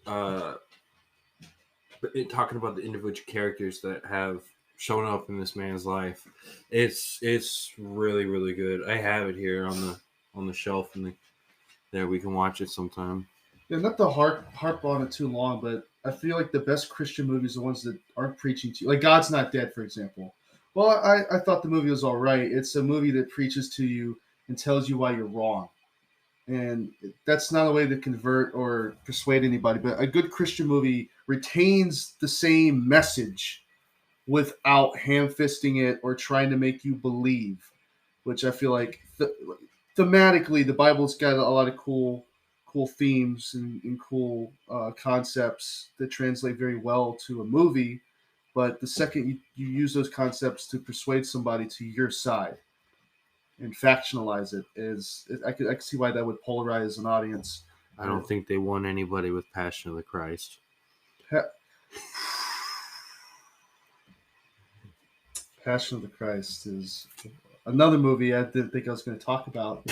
talking about the individual characters that have shown up in this man's life. It's really, really good. I have it here on the shelf, and there we can watch it sometime. Yeah, not to harp on it too long, but I feel like the best Christian movies are the ones that aren't preaching to you. Like God's Not Dead, for example. Well, I thought the movie was all right. It's a movie that preaches to you and tells you why you're wrong. And that's not a way to convert or persuade anybody, but a good Christian movie retains the same message without ham-fisting it or trying to make you believe, which I feel like thematically the Bible's got a lot of cool themes and cool concepts that translate very well to a movie. But the second you use those concepts to persuade somebody to your side and factionalize it, I could see why that would polarize an audience. I don't think they won anybody with Passion of the Christ. Passion of the Christ is another movie I didn't think I was going to talk about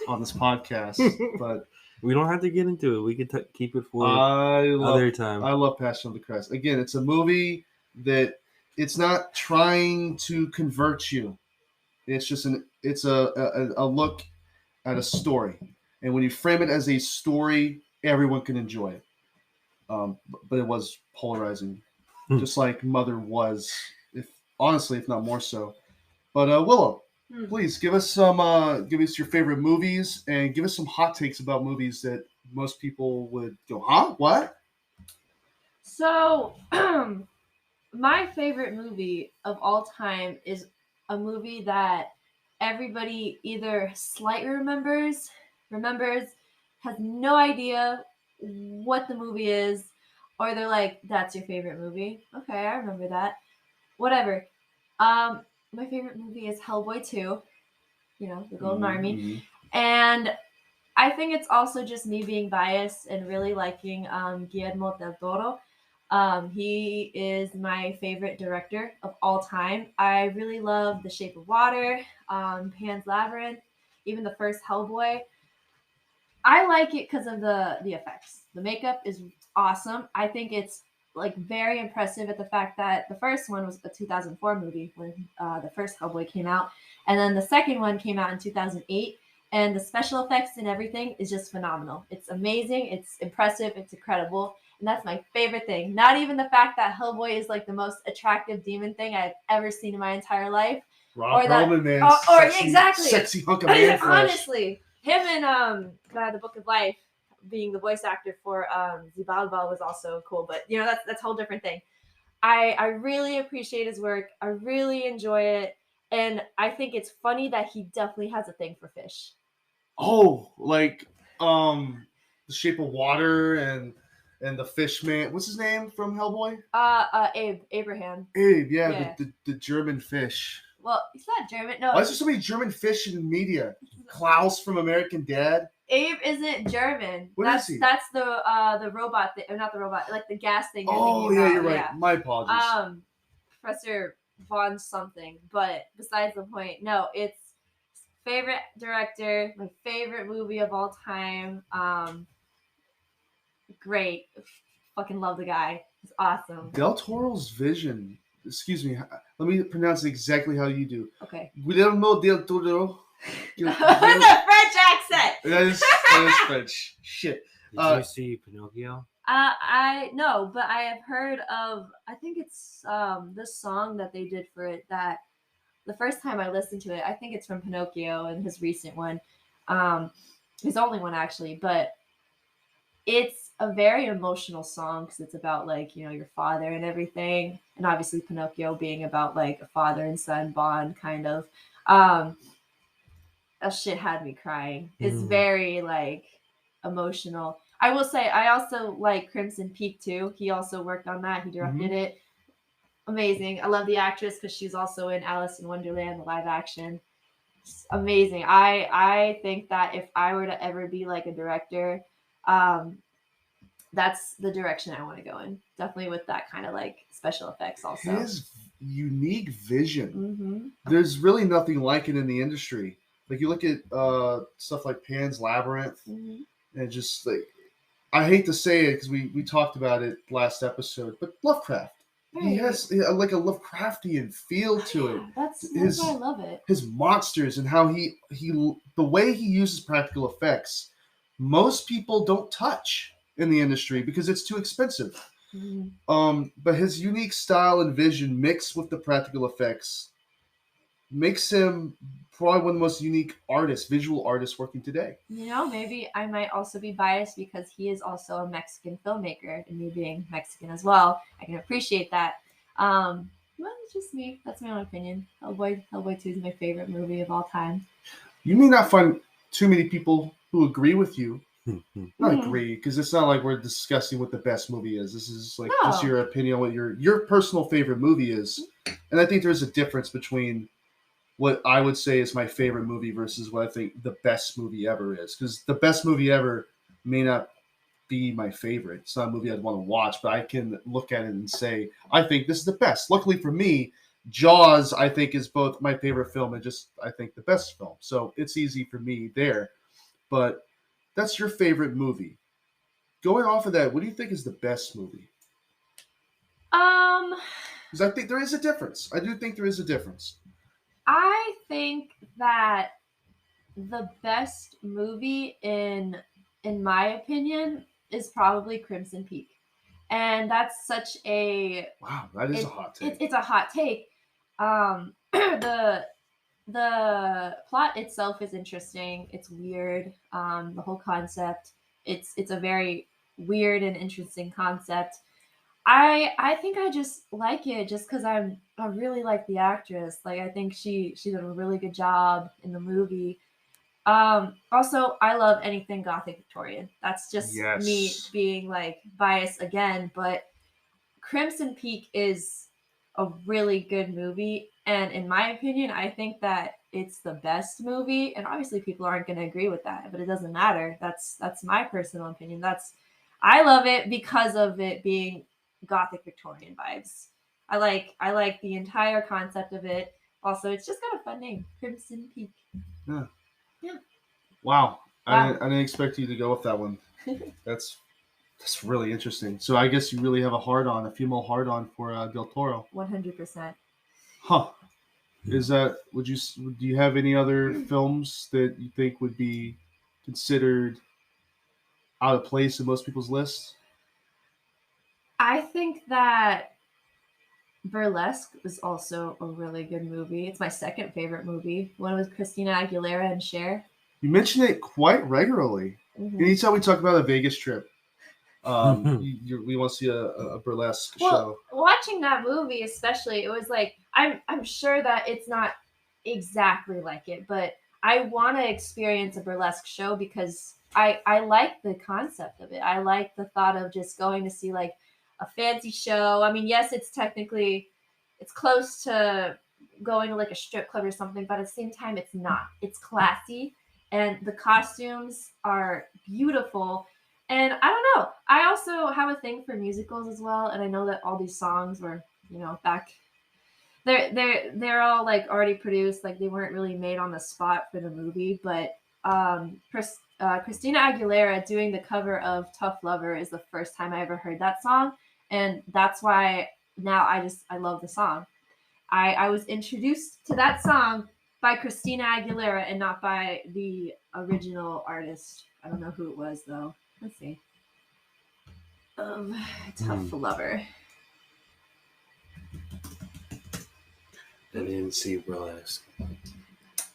on this podcast, but we don't have to get into it. We can keep it for other time. I love Passion of the Christ. Again, it's a movie that it's not trying to convert you. It's just a look at a story, and when you frame it as a story, everyone can enjoy it. But it was polarizing, just like Mother was, if not more so. But Willow, please give us your favorite movies and give us some hot takes about movies that most people would go, huh? What? So, my favorite movie of all time is a movie that everybody either slightly remembers, has no idea what the movie is, or they're like, that's your favorite movie? Okay, I remember that. Whatever. My favorite movie is Hellboy 2, the Golden Army. And I think it's also just me being biased and really liking Guillermo del Toro. He is my favorite director of all time. I really love The Shape of Water, Pan's Labyrinth, even the first Hellboy. I like it because of the effects. The makeup is awesome. I think it's very impressive at the fact that the first one was a 2004 movie when the first Hellboy came out, and then the second one came out in 2008. And the special effects and everything is just phenomenal. It's amazing. It's impressive. It's incredible. And that's my favorite thing. Not even the fact that Hellboy is the most attractive demon thing I've ever seen in my entire life. Rob Perlman, man. Exactly. Sexy hunk of man flesh. Honestly, him and the Book of Life being the voice actor for Xibalba was also cool. But that's a whole different thing. I really appreciate his work. I really enjoy it. And I think it's funny that he definitely has a thing for fish. Oh, The Shape of Water and the fish man. What's his name from Hellboy? Abraham. Abe, yeah. The German fish. Well, he's not German. No. Why is there so many German fish in the media? Klaus from American Dad. Abe isn't German. Is he? That's the robot. Not the robot. The gas thing. Oh yeah, you're right. Yeah. My apologies. Professor Von something. But besides the point, no, it's favorite director, my favorite movie of all time. Great. Fucking love the guy. He's awesome. Del Toro's vision. Excuse me. Let me pronounce it exactly how you do. Okay. Guillermo del Toro. What's a French accent? That is French. Shit. Did you see Pinocchio? No, but I have heard of. I think it's this song that they did for it. That the first time I listened to it, I think it's from Pinocchio and his recent one, his only one actually. But it's a very emotional song because it's about your father and everything, and obviously Pinocchio being about a father and son bond kind of. That shit had me crying. It's very emotional. I will say I also like Crimson Peak too. He also worked on that. He directed it. Amazing. I love the actress because she's also in Alice in Wonderland, the live action. It's amazing. I think that if I were to ever be a director, that's the direction I want to go in. Definitely with that kind of like special effects also. His unique vision. Mm-hmm. There's really nothing like it in the industry. Like you look at stuff like Pan's Labyrinth, Mm-hmm. and just like I hate to say it because we talked about it last episode, but Lovecraft. He has like a Lovecraftian feel to it. That's why I love it. His monsters and how he the way he uses practical effects, most people don't touch in the industry because it's too expensive. Mm-hmm. But his unique style and vision mixed with the practical effects makes him probably one of the most unique artists, visual artists working today. You know, maybe I might also be biased because he is also a Mexican filmmaker, and me being Mexican as well, I can appreciate that. Well, it's just me. That's my own opinion. Hellboy 2 is my favorite movie of all time. You may not find too many people who agree with you. Not Mhm. agree, because it's not like we're discussing what the best movie is. This is like just No. your opinion on what your personal favorite movie is. And I think there's a difference between what I would say is my favorite movie versus what I think the best movie ever is. Because the best movie ever may not be my favorite. It's not a movie I'd want to watch, but I can look at it and say, I think this is the best. Luckily for me, Jaws, I think, is both my favorite film and just, I think, the best film. So it's easy for me there. But that's your favorite movie. Going off of that, what do you think is the best movie? Um, Because I think there is a difference. I do think there is a difference. I think that the best movie in my opinion is probably Crimson Peak. And that's such a Wow, that is a hot take. it's a hot take. The plot itself is interesting. It's weird. The whole concept. It's a very weird and interesting concept. I think I just like it just because I really like the actress. Like I think she did a really good job in the movie. Also, I love anything Gothic Victorian. That's just me Yes. being like biased again, but Crimson Peak is a really good movie, and in my opinion, I think that it's the best movie. And obviously, people aren't going to agree with that, but it doesn't matter. That's my personal opinion. I love it because of it being Gothic Victorian vibes. I like the entire concept of it. Also, it's just got a fun name, Crimson Peak. Yeah. Yeah. Wow. Wow. I didn't expect you to go with that one. That's really interesting. So I guess you really have a female hard on for Del Toro. 100%. Huh. Is that do you have any other films that you think would be considered out of place in most people's lists? I think that Burlesque was also a really good movie. It's my second favorite movie. One with Christina Aguilera and Cher. You mention it quite regularly. Mhm. Anytime we talk about a Vegas trip, we want to see a burlesque show. Watching that movie, especially, it was like I'm sure that it's not exactly like it, but I want to experience a burlesque show because I like the concept of it. I like the thought of just going to see like a fancy show. I mean, yes, it's close to going to like a strip club or something, but at the same time, it's not. It's classy, and the costumes are beautiful. And I don't know. I also have a thing for musicals as well, and I know that all these songs were, back. They're all like already produced, like they weren't really made on the spot for the movie. But Christina Aguilera doing the cover of "Tough Lover" is the first time I ever heard that song, and that's why now I love the song. I was introduced to that song by Christina Aguilera and not by the original artist. I don't know who it was though. Let's see. Tough Lover. I didn't see Burlesque.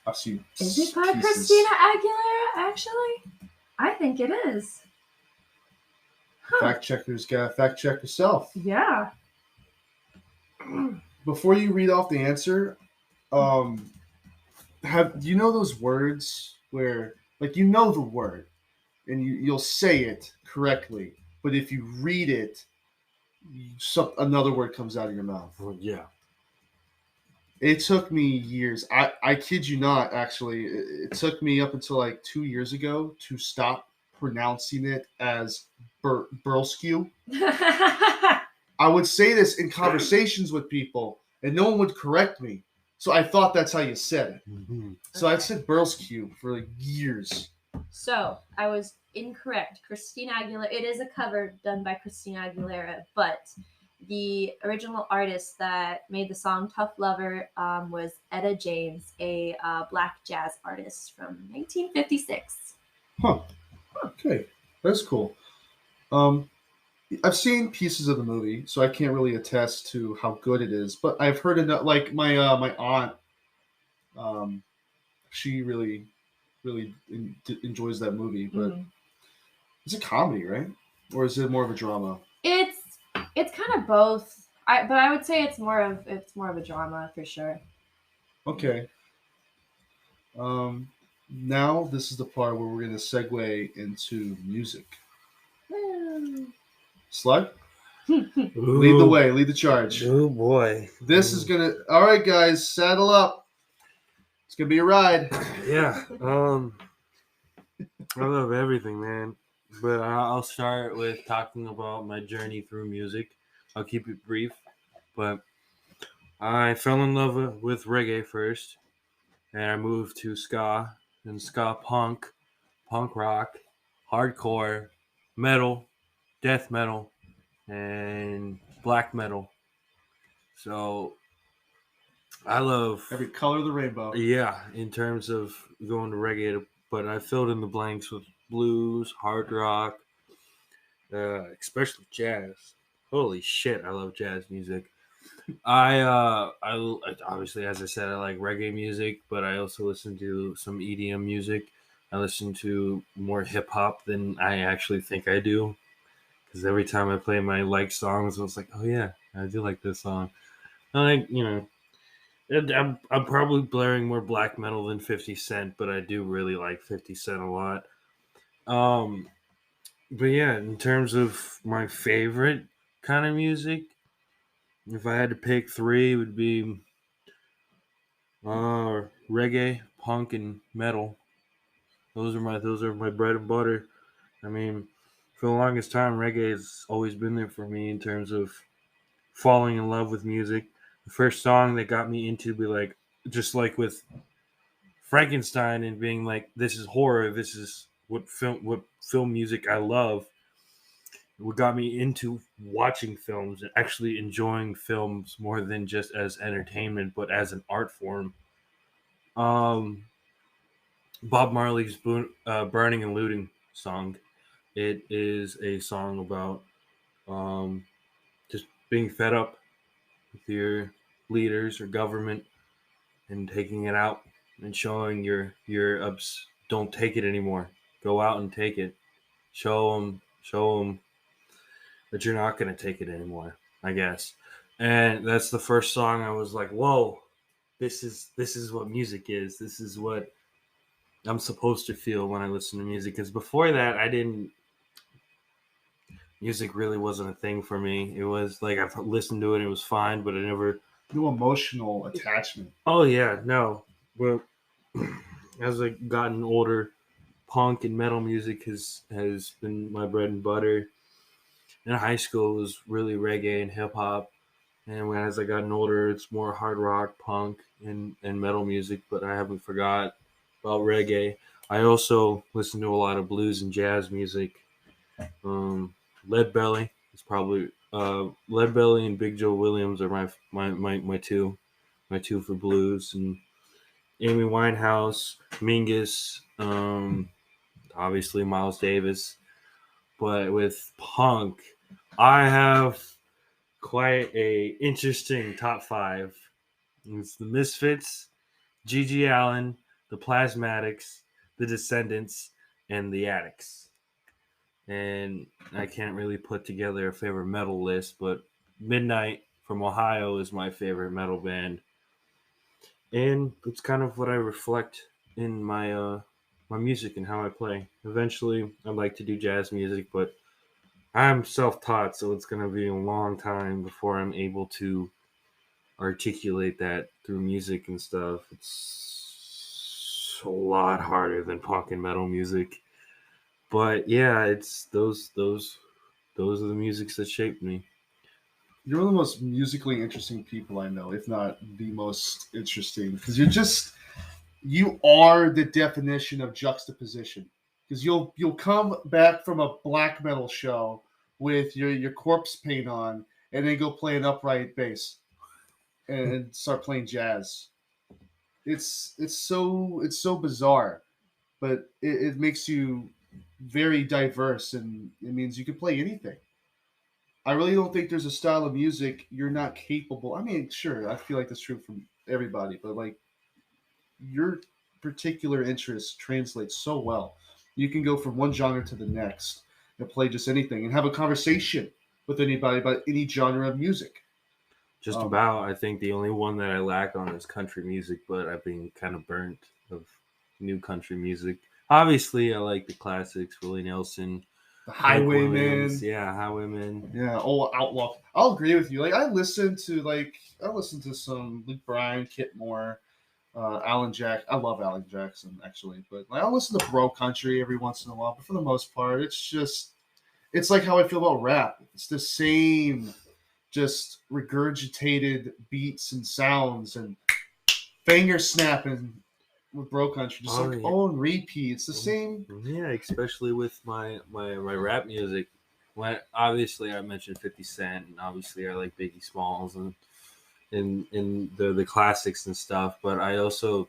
I see. Is it by Christina Aguilera, actually? I think it is. Huh. Fact checkers gotta fact check yourself. Yeah. Before you read off the answer, do you know those words where like you know the word and you'll say it correctly, but if you read it, another word comes out of your mouth. Well, yeah. It took me years. I kid you not, actually. It took me up until like 2 years ago to stop pronouncing it as Burlskew. I would say this in conversations with people, and no one would correct me. So I thought that's how you said it. Mm-hmm. So I said Burlskew for like years. So I was incorrect. Christina Aguilera. It is a cover done by Christina Aguilera, but the original artist that made the song "Tough Lover" was Etta James, a black jazz artist from 1956. Huh. Okay, that's cool. I've seen pieces of the movie, so I can't really attest to how good it is. But I've heard enough. Like my aunt, um, she really enjoys that movie. But it's a comedy, right? Or is it more of a drama? It's kind of both. But I would say it's more of a drama for sure. Okay. Now this is the part where we're gonna segue into music. Slug, lead the way, lead the charge. Oh boy. This is gonna. All right, guys, saddle up. It's gonna be a ride. Yeah. I love everything, man. But I'll start with talking about my journey through music. I'll keep it brief. But I fell in love with reggae first, and I moved to ska and ska punk, punk rock, hardcore, metal, death metal, and black metal. So I love Every color of the rainbow. Yeah, in terms of going to reggae, but I filled in the blanks with blues, hard rock, especially jazz. Holy shit, I love jazz music. I obviously, as I said, I like reggae music, but I also listen to some EDM music. I listen to more hip hop than I actually think I do, because every time I play my like songs, I was like, oh yeah, I do like this song. I'm probably blaring more black metal than 50 Cent, but I do really like 50 Cent a lot. But yeah, in terms of my favorite kind of music, if I had to pick three, it would be reggae, punk, and metal. Those are my bread and butter. I mean, for the longest time, reggae has always been there for me in terms of falling in love with music. The first song that got me into be like, just like with Frankenstein and being like, this is horror, this is what film music I love. What got me into watching films and actually enjoying films more than just as entertainment, but as an art form. Um, Bob Marley's "Burning and Looting" song. It is a song about um, just being fed up with your leaders or government and taking it out and showing your ups. Don't take it anymore. Go out and take it. Show them that you're not going to take it anymore. I guess, and that's the first song I was like, whoa, this is what music is. This is what I'm supposed to feel when I listen to music. Because before that, I didn't. Music really wasn't a thing for me. It was like I've listened to it, and it was fine, but I never. No emotional attachment. Oh yeah, no. Well, as I've gotten older, punk and metal music has been my bread and butter. In high school, it was really reggae and hip hop, and as I gotten older, it's more hard rock, punk, and metal music. But I haven't forgot about reggae. I also listen to a lot of blues and jazz music. Lead Belly is probably Lead Belly and Big Joe Williams are my two for blues, and Amy Winehouse, Mingus, obviously Miles Davis. But with punk, I have quite a interesting top five. It's the Misfits, Gigi Allen, the Plasmatics, the Descendants, and the Attics. And I can't really put together a favorite metal list, but Midnight from Ohio is my favorite metal band. And it's kind of what I reflect in my music and how I play. Eventually, I'd like to do jazz music, but I'm self-taught, so it's going to be a long time before I'm able to articulate that through music and stuff. It's a lot harder than punk and metal music. But yeah, it's those are the musics that shaped me. You're one of the most musically interesting people I know, if not the most interesting, because you are the definition of juxtaposition. Because you'll come back from a black metal show with your corpse paint on, and then go play an upright bass and start playing jazz. It's so bizarre, but it makes you very diverse, and it means you can play anything. I really don't think there's a style of music you're not capable. I mean, sure, I feel like that's true from everybody, but like your particular interest translates so well. You can go from one genre to the next and play just anything and have a conversation with anybody about any genre of music. Just Um, about. I think the only one that I lack on is country music, but I've been kind of burnt of new country music. Obviously, I like the classics: Willie Nelson, the Hank Williams, Highwayman, yeah, Highwaymen. yeah, oh Outlaw. I'll agree with you. Like I listen to some Luke Bryan, Kit Moore, Alan Jack. I love Alan Jackson actually, but like, I'll listen to bro country every once in a while. But for the most part, it's like how I feel about rap. It's the same, just regurgitated beats and sounds and finger snapping with bro country, just Oh like yeah, on repeat. It's the same. yeah, especially with my rap music. When obviously I mentioned 50 Cent, and obviously I like Biggie Smalls and the classics and stuff. But I also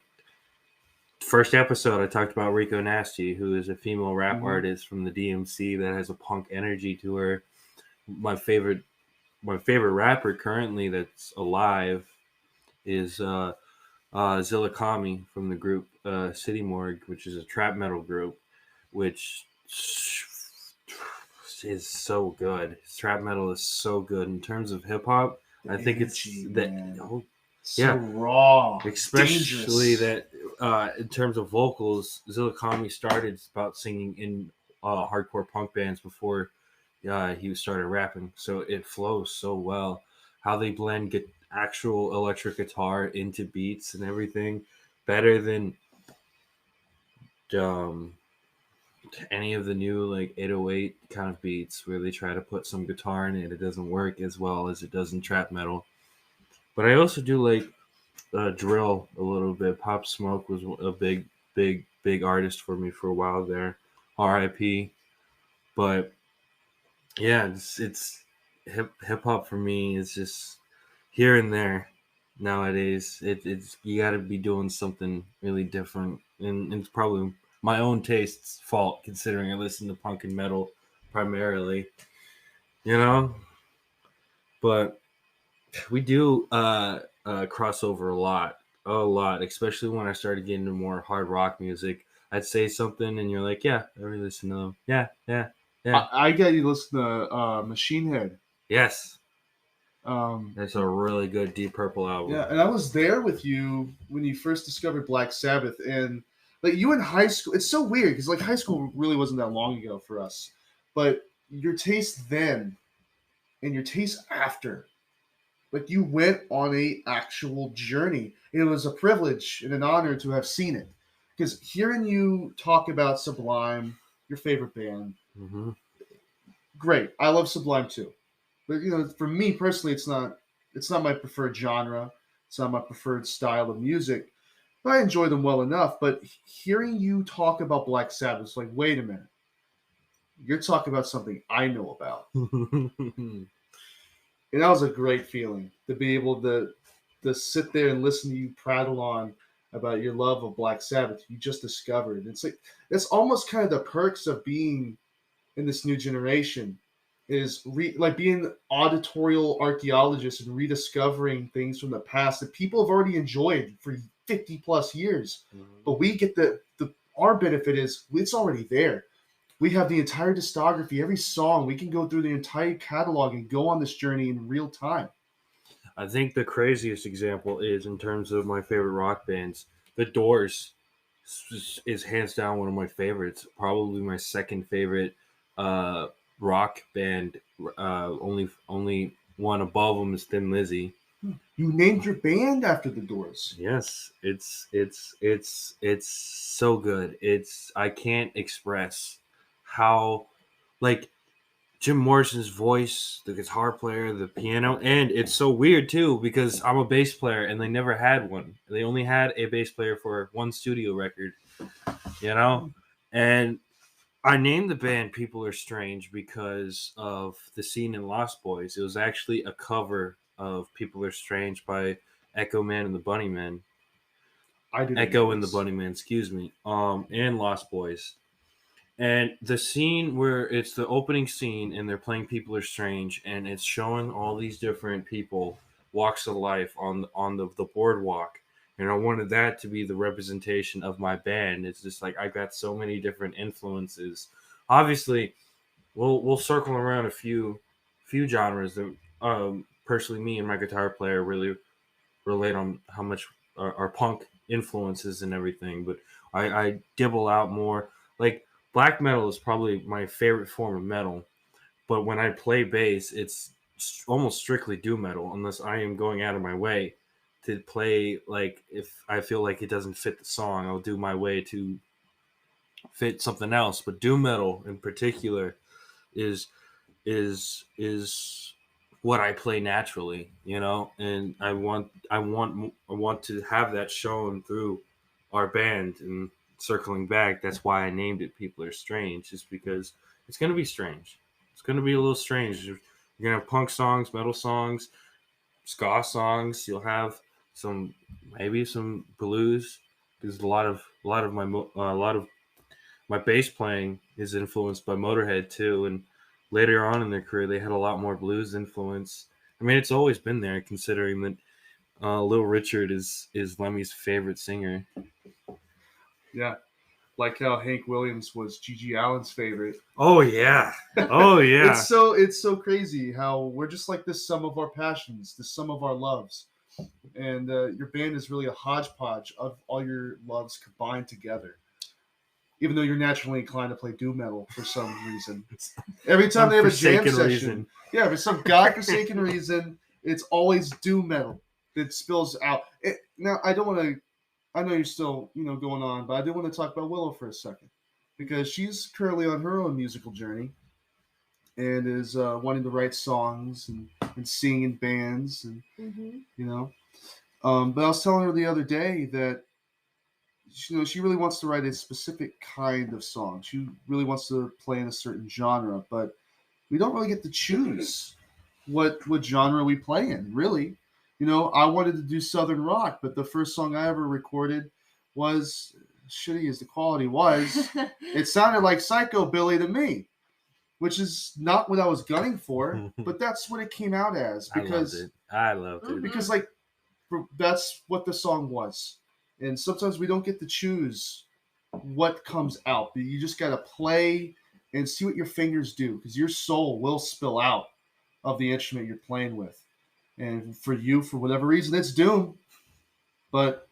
first episode I talked about Rico Nasty, who is a female rap Mhm. artist from the DMC that has a punk energy to her. My favorite my favorite rapper currently that's alive is Zilla Kami from the group City Morgue, which is a trap metal group, which is so good. Trap metal is so good in terms of hip hop. The I think it's energy, that. man. Oh, So yeah, raw, especially dangerous. that in terms of vocals, Zilla Kami started about singing in hardcore punk bands before he started rapping, so it flows so well. How they blend get actual electric guitar into beats and everything better than um, any of the new like 808 kind of beats where they try to put some guitar in it. It doesn't work as well as it does in trap metal. But I also do like drill a little bit. Pop Smoke was a big artist for me for a while there. R.I.P. But yeah, it's hip hop for me is just here and there nowadays. It's you got to be doing something really different, and it's probably my own taste's fault considering I listen to punk and metal primarily, you know. But we do crossover a lot, especially when I started getting into more hard rock music. I'd say something, and you're like, "Yeah, I really listen to them." Yeah, yeah, yeah. I got you listen to Machine Head. Yes, Um, that's a really good Deep Purple album. yeah, and I was there with you when you first discovered Black Sabbath, and like you in high school. It's so weird because like high school really wasn't that long ago for us, but your taste then and your taste after, like you went on a actual journey. It was a privilege and an honor to have seen it, because hearing you talk about Sublime, your favorite band, Mm-hmm. great. I love Sublime too. But for me personally, it's not my preferred genre. It's not my preferred style of music. But I enjoy them well enough. But hearing you talk about Black Sabbath, it's like, wait a minute, you're talking about something I know about, and that was a great feeling to be able to sit there and listen to you prattle on about your love of Black Sabbath you just discovered. It's like that's almost kind of the perks of being in this new generation is like being auditorial archaeologists and rediscovering things from the past that people have already enjoyed for 50 plus years. But we get the our benefit is it's already there. We have the entire discography, every song. We can go through the entire catalog and go on this journey in real time. I think the craziest example is in terms of my favorite rock bands. The Doors is hands down one of my favorites. Probably my second favorite uh, rock band. Only one above them is Thin Lizzy. You named your band after the Doors. Yes, it's so good. It's I can't express how, like, Jim Morrison's voice, the guitar player, the piano, and it's so weird too because I'm a bass player and they never had one. They only had a bass player for one studio record, you know? And I named the band People Are Strange because of the scene in Lost Boys. It was actually a cover of People Are Strange by Echo Man and the Bunnymen. I didn't know Echo and the this. Bunnymen, excuse me. And Lost Boys. And the scene where it's the opening scene and they're playing People Are Strange and it's showing all these different people, walks of life on the boardwalk. And I wanted that to be the representation of my band. It's just like I got so many different influences. Obviously, we'll circle around a few genres that personally me and my guitar player really relate on how much our punk influences and everything, but I dibble out more. Like black metal is probably my favorite form of metal, but when I play bass, it's almost strictly doom metal, unless I am going out of my way to play. Like if I feel like it doesn't fit the song, I'll do my way to fit something else. But doom metal in particular is is what I play naturally, you know, and I want to have that shown through our band. And circling back, that's why I named it People Are Strange, just because it's gonna be strange. It's gonna be a little strange. You're gonna have punk songs, metal songs, ska songs. You'll have some maybe some blues. There's a lot of my bass playing is influenced by Motorhead too, and later on in their career they had a lot more blues influence. I mean, it's always been there, considering that Little Richard is Lemmy's favorite singer. Yeah, like how Hank Williams was Gigi Allen's favorite. Oh yeah, oh yeah. It's so crazy how we're just like the sum of our passions, the sum of our loves, and your band is really a hodgepodge of all your loves combined together. Even though you're naturally inclined to play doom metal for some reason, every time they have a jam Unforsaken session, reason. yeah, for some godforsaken reason, it's always doom metal that spills out. Now, I don't want to. I know you're still, going on, but I do want to talk about Willow for a second because she's currently on her own musical journey and is wanting to write songs and sing in bands and Mm-hmm. you know. But I was telling her the other day that she really wants to write a specific kind of song. She really wants to play in a certain genre, but we don't really get to choose what genre we play in, really. I wanted to do Southern rock, but the first song I ever recorded was shitty as the quality was. It sounded like Psychobilly to me, which is not what I was gunning for, but that's what it came out as because I loved it. because like that's what the song was. And sometimes we don't get to choose what comes out. You just got to play and see what your fingers do because your soul will spill out of the instrument you're playing with. And for you, for whatever reason, it's doom. But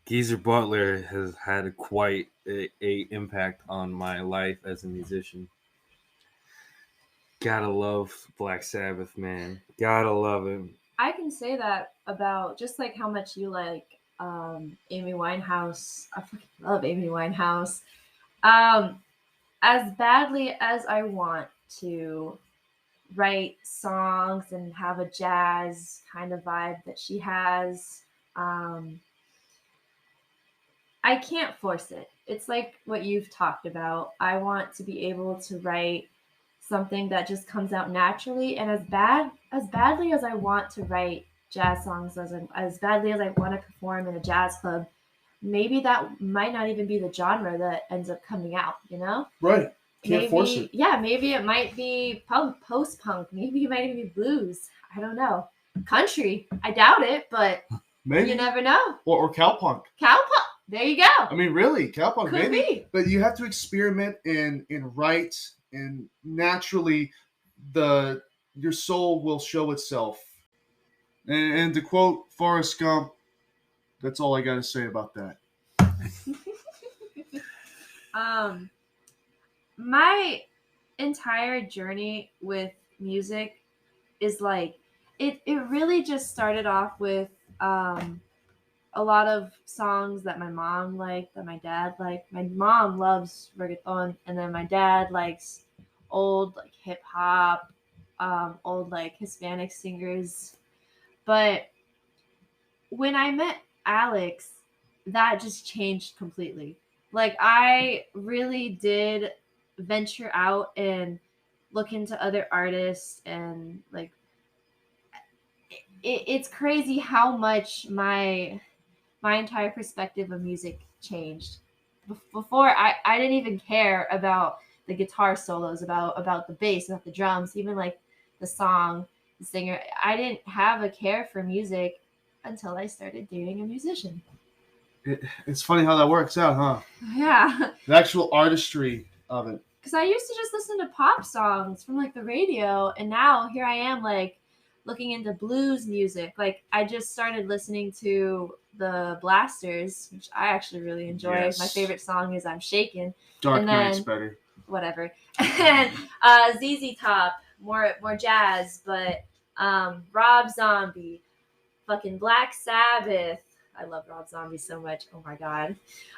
Geezer Butler has had quite a impact on my life as a musician. Gotta love Black Sabbath, man. Gotta love him. I can say that about just like how much you like Amy Winehouse. I fucking love Amy Winehouse. Um, as badly as I want to write songs and have a jazz kind of vibe that she has, um, I can't force it. It's like what you've talked about. I want to be able to write something that just comes out naturally. And as badly as I want to write jazz songs, as badly as I want to perform in a jazz club, maybe that might not even be the genre that ends up coming out. right, can't Maybe, force it. yeah, maybe it might be post punk. Maybe it might even be blues. I don't know. Country, I doubt it, but Maybe you never know. or cowpunk. Cowpunk. There you go. I mean, really, cowpunk. Could maybe, be. but you have to experiment and write, and naturally, your soul will show itself. And to quote Forrest Gump, that's all I got to say about that. My entire journey with music is like it really just started off with a lot of songs that my mom liked, that my dad liked. My mom loves reggaeton, and then my dad likes old like hip hop, old like Hispanic singers. But when I met Alex, that just changed completely. Like I really did venture out and look into other artists, and like it's crazy how much my entire perspective of music changed. Before I didn't even care about the guitar solos, about the bass, about the drums, even like the song, the singer. I didn't have a care for music until I started dating a musician. It's funny how that works out, huh? Yeah. The actual artistry of it. Because I used to just listen to pop songs from like the radio, and now here I am like looking into blues music. Like I just started listening to the Blasters, which I actually really enjoy. Yes. My favorite song is "I'm Shaken." Dark And Knight's then- better. Whatever. And ZZ Top, more jazz, but Rob Zombie, fucking Black Sabbath. I love Rob Zombie so much. Oh my god.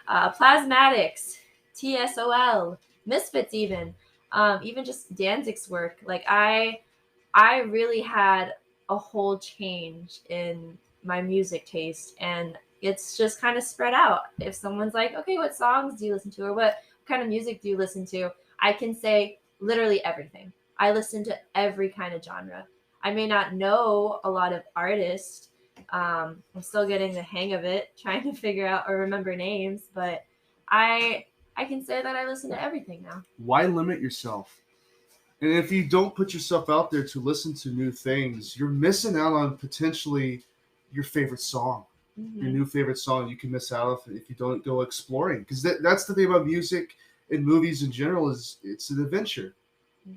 Plasmatics, TSOL, Misfits, even just Danzig's work. Like I really had a whole change in my music taste, and it's just kind of spread out. If someone's like, okay, what songs do you listen to, or what kind of music do you listen to, I can say literally everything. I listen to every kind of genre. I may not know a lot of artists. I'm still getting the hang of it, trying to figure out or remember names, but I can say that I listen to everything now. Why limit yourself? And if you don't put yourself out there to listen to new things, you're missing out on potentially your favorite song, your new favorite song. You can miss out if you don't go exploring. Because that's the thing about music and movies in general, is it's an adventure.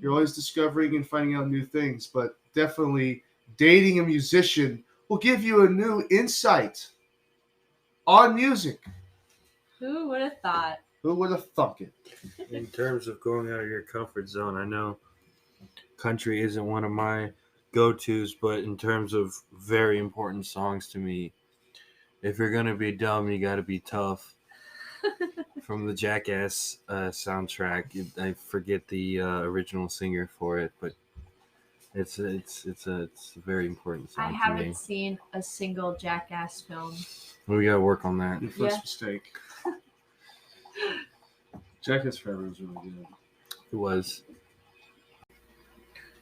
You're always discovering and finding out new things. But definitely dating a musician will give you a new insight on music. Who would have thought? Who would have thunk it? In terms of going out of your comfort zone, I know country isn't one of my go-tos, but in terms of very important songs to me, if you're gonna be dumb, you gotta be tough. From the Jackass soundtrack, I forget the original singer for it, but it's a very important song I to me. haven't seen a single Jackass film. We gotta work on that. Your first Yeah. mistake. Jackass Forever was really good. It was.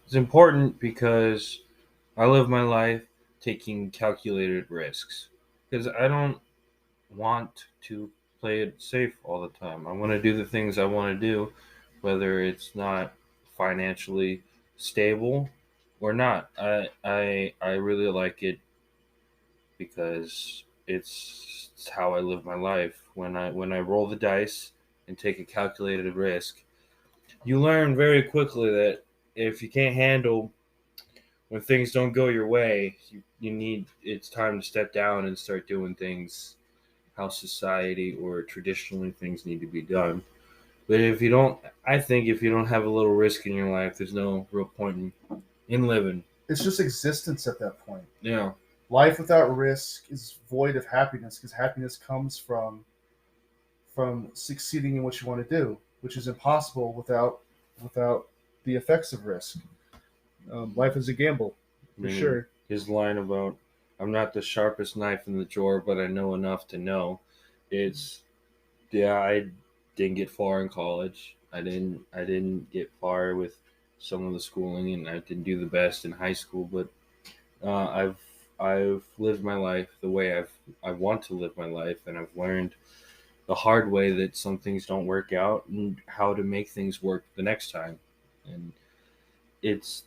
It's important because I live my life taking calculated risks. Because I don't want to play it safe all the time. I want to do the things I want to do, whether it's not financially stable or not. I really like it because it's how I live my life. When I roll the dice and take a calculated risk, you learn very quickly that if you can't handle when things don't go your way, it's time to step down and start doing things how society or traditionally things need to be done. But I think if you don't have a little risk in your life, there's no real point in living. It's just existence at that point. Yeah. Life without risk is void of happiness, because happiness comes from succeeding in what you want to do, which is impossible without the effects of risk. Life is a gamble, for sure. His line about "I'm not the sharpest knife in the drawer, but I know enough to know." I didn't get far in college. I didn't get far with some of the schooling, and I didn't do the best in high school. But I've lived my life the way I want to live my life, and I've learned the hard way that some things don't work out and how to make things work the next time. And it's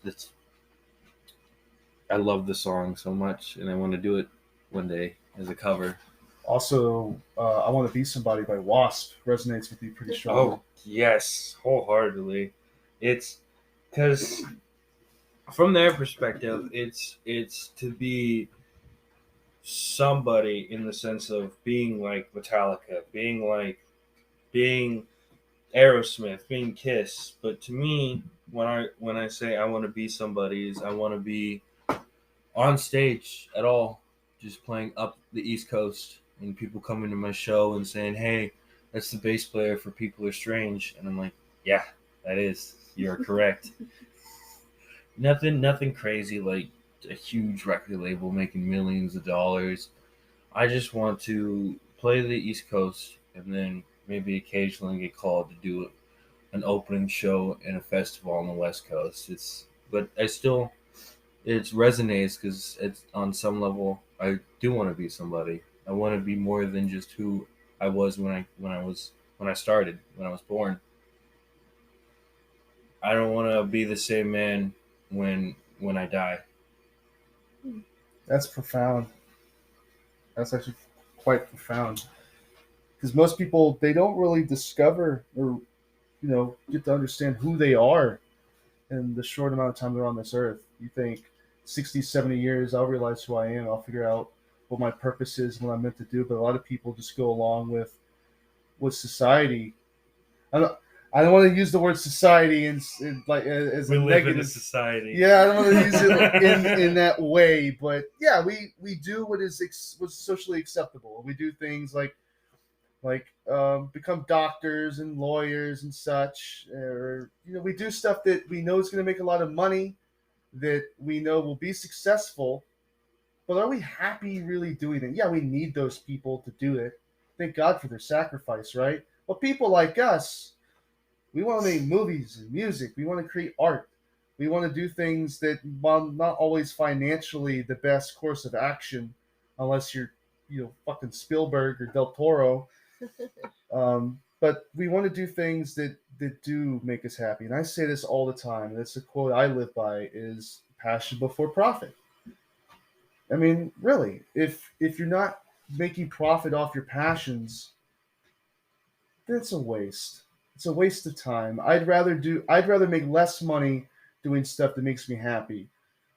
I love the song so much, and I want to do it one day as a cover. Also, I Want to Be Somebody by Wasp resonates with you pretty strongly. Oh, yes, wholeheartedly. It's because from their perspective, it's to be somebody in the sense of being like Metallica, being Aerosmith, being Kiss. But to me, when I say I want to be somebody's, I want to be on stage at all. just playing up the East Coast and people coming to my show and saying, "Hey, that's the bass player for People Are Strange," and I'm like, "Yeah, that is. You're correct." Nothing crazy like a huge record label making millions of dollars. I just want to play the East Coast and then maybe occasionally get called to do an opening show in a festival on the West Coast. But I still it resonates because it's on some level I do want to be somebody. I want to be more than just who I was when I started when I was born. I don't want to be the same man when I die. That's profound. That's actually quite profound. Because most people, they don't really discover or, get to understand who they are in the short amount of time they're on this earth. You think 60, 70 years, I'll realize who I am. I'll figure out what my purpose is, what I'm meant to do. But a lot of people just go along with society. I don't want to use the word society like as We a live negative. in a society. Yeah, I don't want to use it in that way, but yeah, we do what's socially acceptable. We do things like become doctors and lawyers and such, or we do stuff that we know is going to make a lot of money, that we know will be successful. But are we happy really doing it? Yeah, we need those people to do it. Thank God for their sacrifice, right? But people like us, we want to make movies and music. We want to create art. We want to do things that, while not always financially the best course of action, unless you're, fucking Spielberg or Del Toro. But we want to do things that do make us happy. And I say this all the time. And it's a quote I live by: is passion before profit. I mean, really, if you're not making profit off your passions, that's a waste. It's a waste of time. I'd rather make less money doing stuff that makes me happy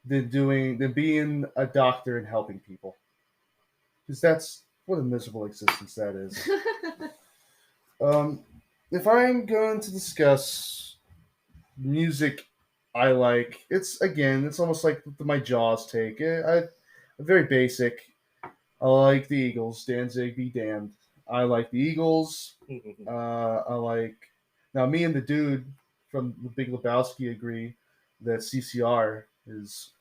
than being a doctor and helping people. Because that's what a miserable existence that is. Um, if I'm going to discuss music I like, it's almost like my Jaws take. Very basic. I like the Eagles. Danzig be damned. I like the Eagles. I like now. Me and the dude from the Big Lebowski agree that CCR is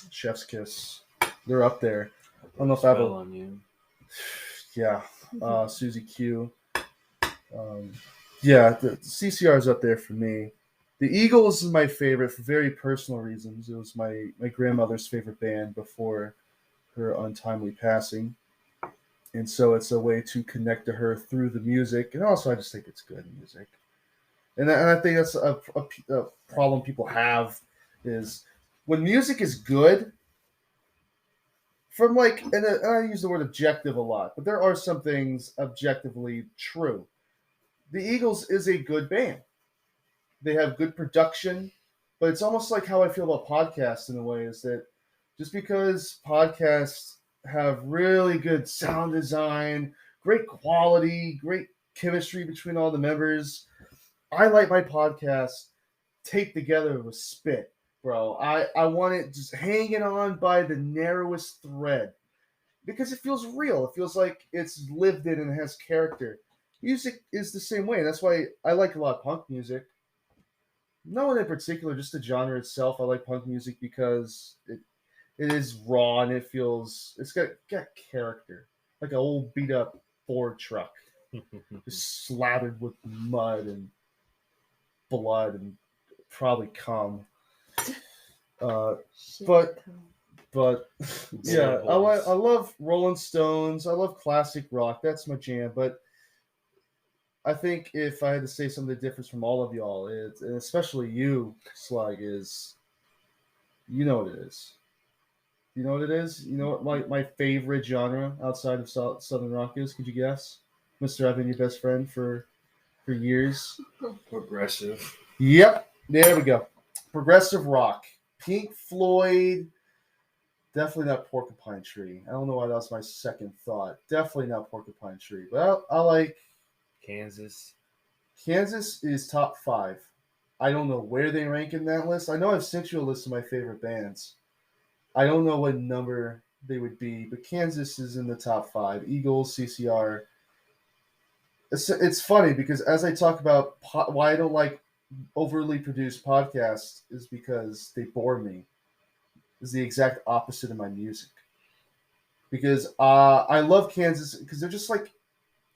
Chef's Kiss. They're up there. I don't know if I have Spell on you. yeah. Susie Q. Yeah, the CCR is up there for me. The Eagles is my favorite for very personal reasons. It was my grandmother's favorite band before her untimely passing. And so it's a way to connect to her through the music. And also, I just think it's good music. And I think that's a problem people have is when music is good, and I use the word objective a lot, but there are some things objectively true. The Eagles is a good band. They have good production, but it's almost like how I feel about podcasts in a way is that just because podcasts have really good sound design, great quality, great chemistry between all the members, I like my podcast taped together with spit, bro. I want it just hanging on by the narrowest thread because it feels real. It feels like it's lived in and has character. Music is the same way. And that's why I like a lot of punk music. No one in particular, just the genre itself. I like punk music because it is raw and it's got character, like an old beat up Ford truck, just slathered with mud and blood and probably cum. But but yeah, I love Rolling Stones. I love classic rock. That's my jam. But I think if I had to say something different from all of y'all, and especially you, Slug, is you know what it is. You know what it is? You know what my favorite genre outside of Southern rock is? Could you guess? Mr. I've been your best friend for years. Progressive. Yep, there we go. Progressive rock. Pink Floyd. Definitely not Porcupine Tree. I don't know why that was my second thought. Definitely not Porcupine Tree. But I like Kansas. Kansas is top 5. I don't know where they rank in that list. I know I've sent you a list of my favorite bands. I don't know what number they would be. But Kansas is in the top 5. Eagles, CCR. It's funny because as I talk about why I don't like overly produced podcasts is because they bore me. Is the exact opposite of my music. Because I love Kansas because they're just like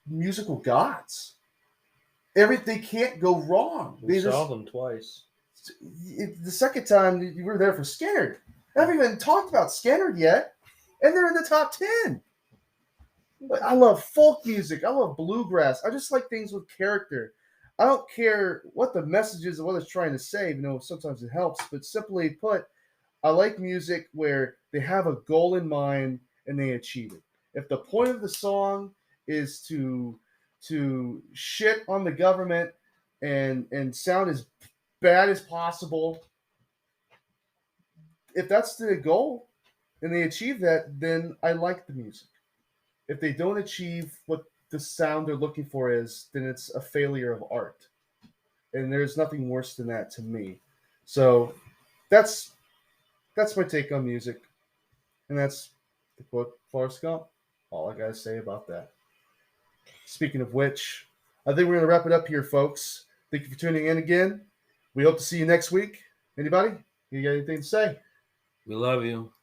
musical gods. They can't go wrong. We They saw just them twice. the second time you were there for Scattered. I haven't even talked about Scattered yet, and they're in the top 10. But I love folk music. I love bluegrass. I just like things with character. I don't care what the message is or what it's trying to say. You know, sometimes it helps, but simply put, I like music where they have a goal in mind and they achieve it. If the point of the song is to shit on the government and sound as bad as possible, if that's the goal and they achieve that, then I like the music. If they don't achieve what the sound they're looking for is, then it's a failure of art. And there's nothing worse than that to me. So that's my take on music. And that's the quote Forrest Gump. All I gotta say about that. Speaking of which, I think we're gonna wrap it up here, folks. Thank you for tuning in again. We hope to see you next week. Anybody? You got anything to say? We love you.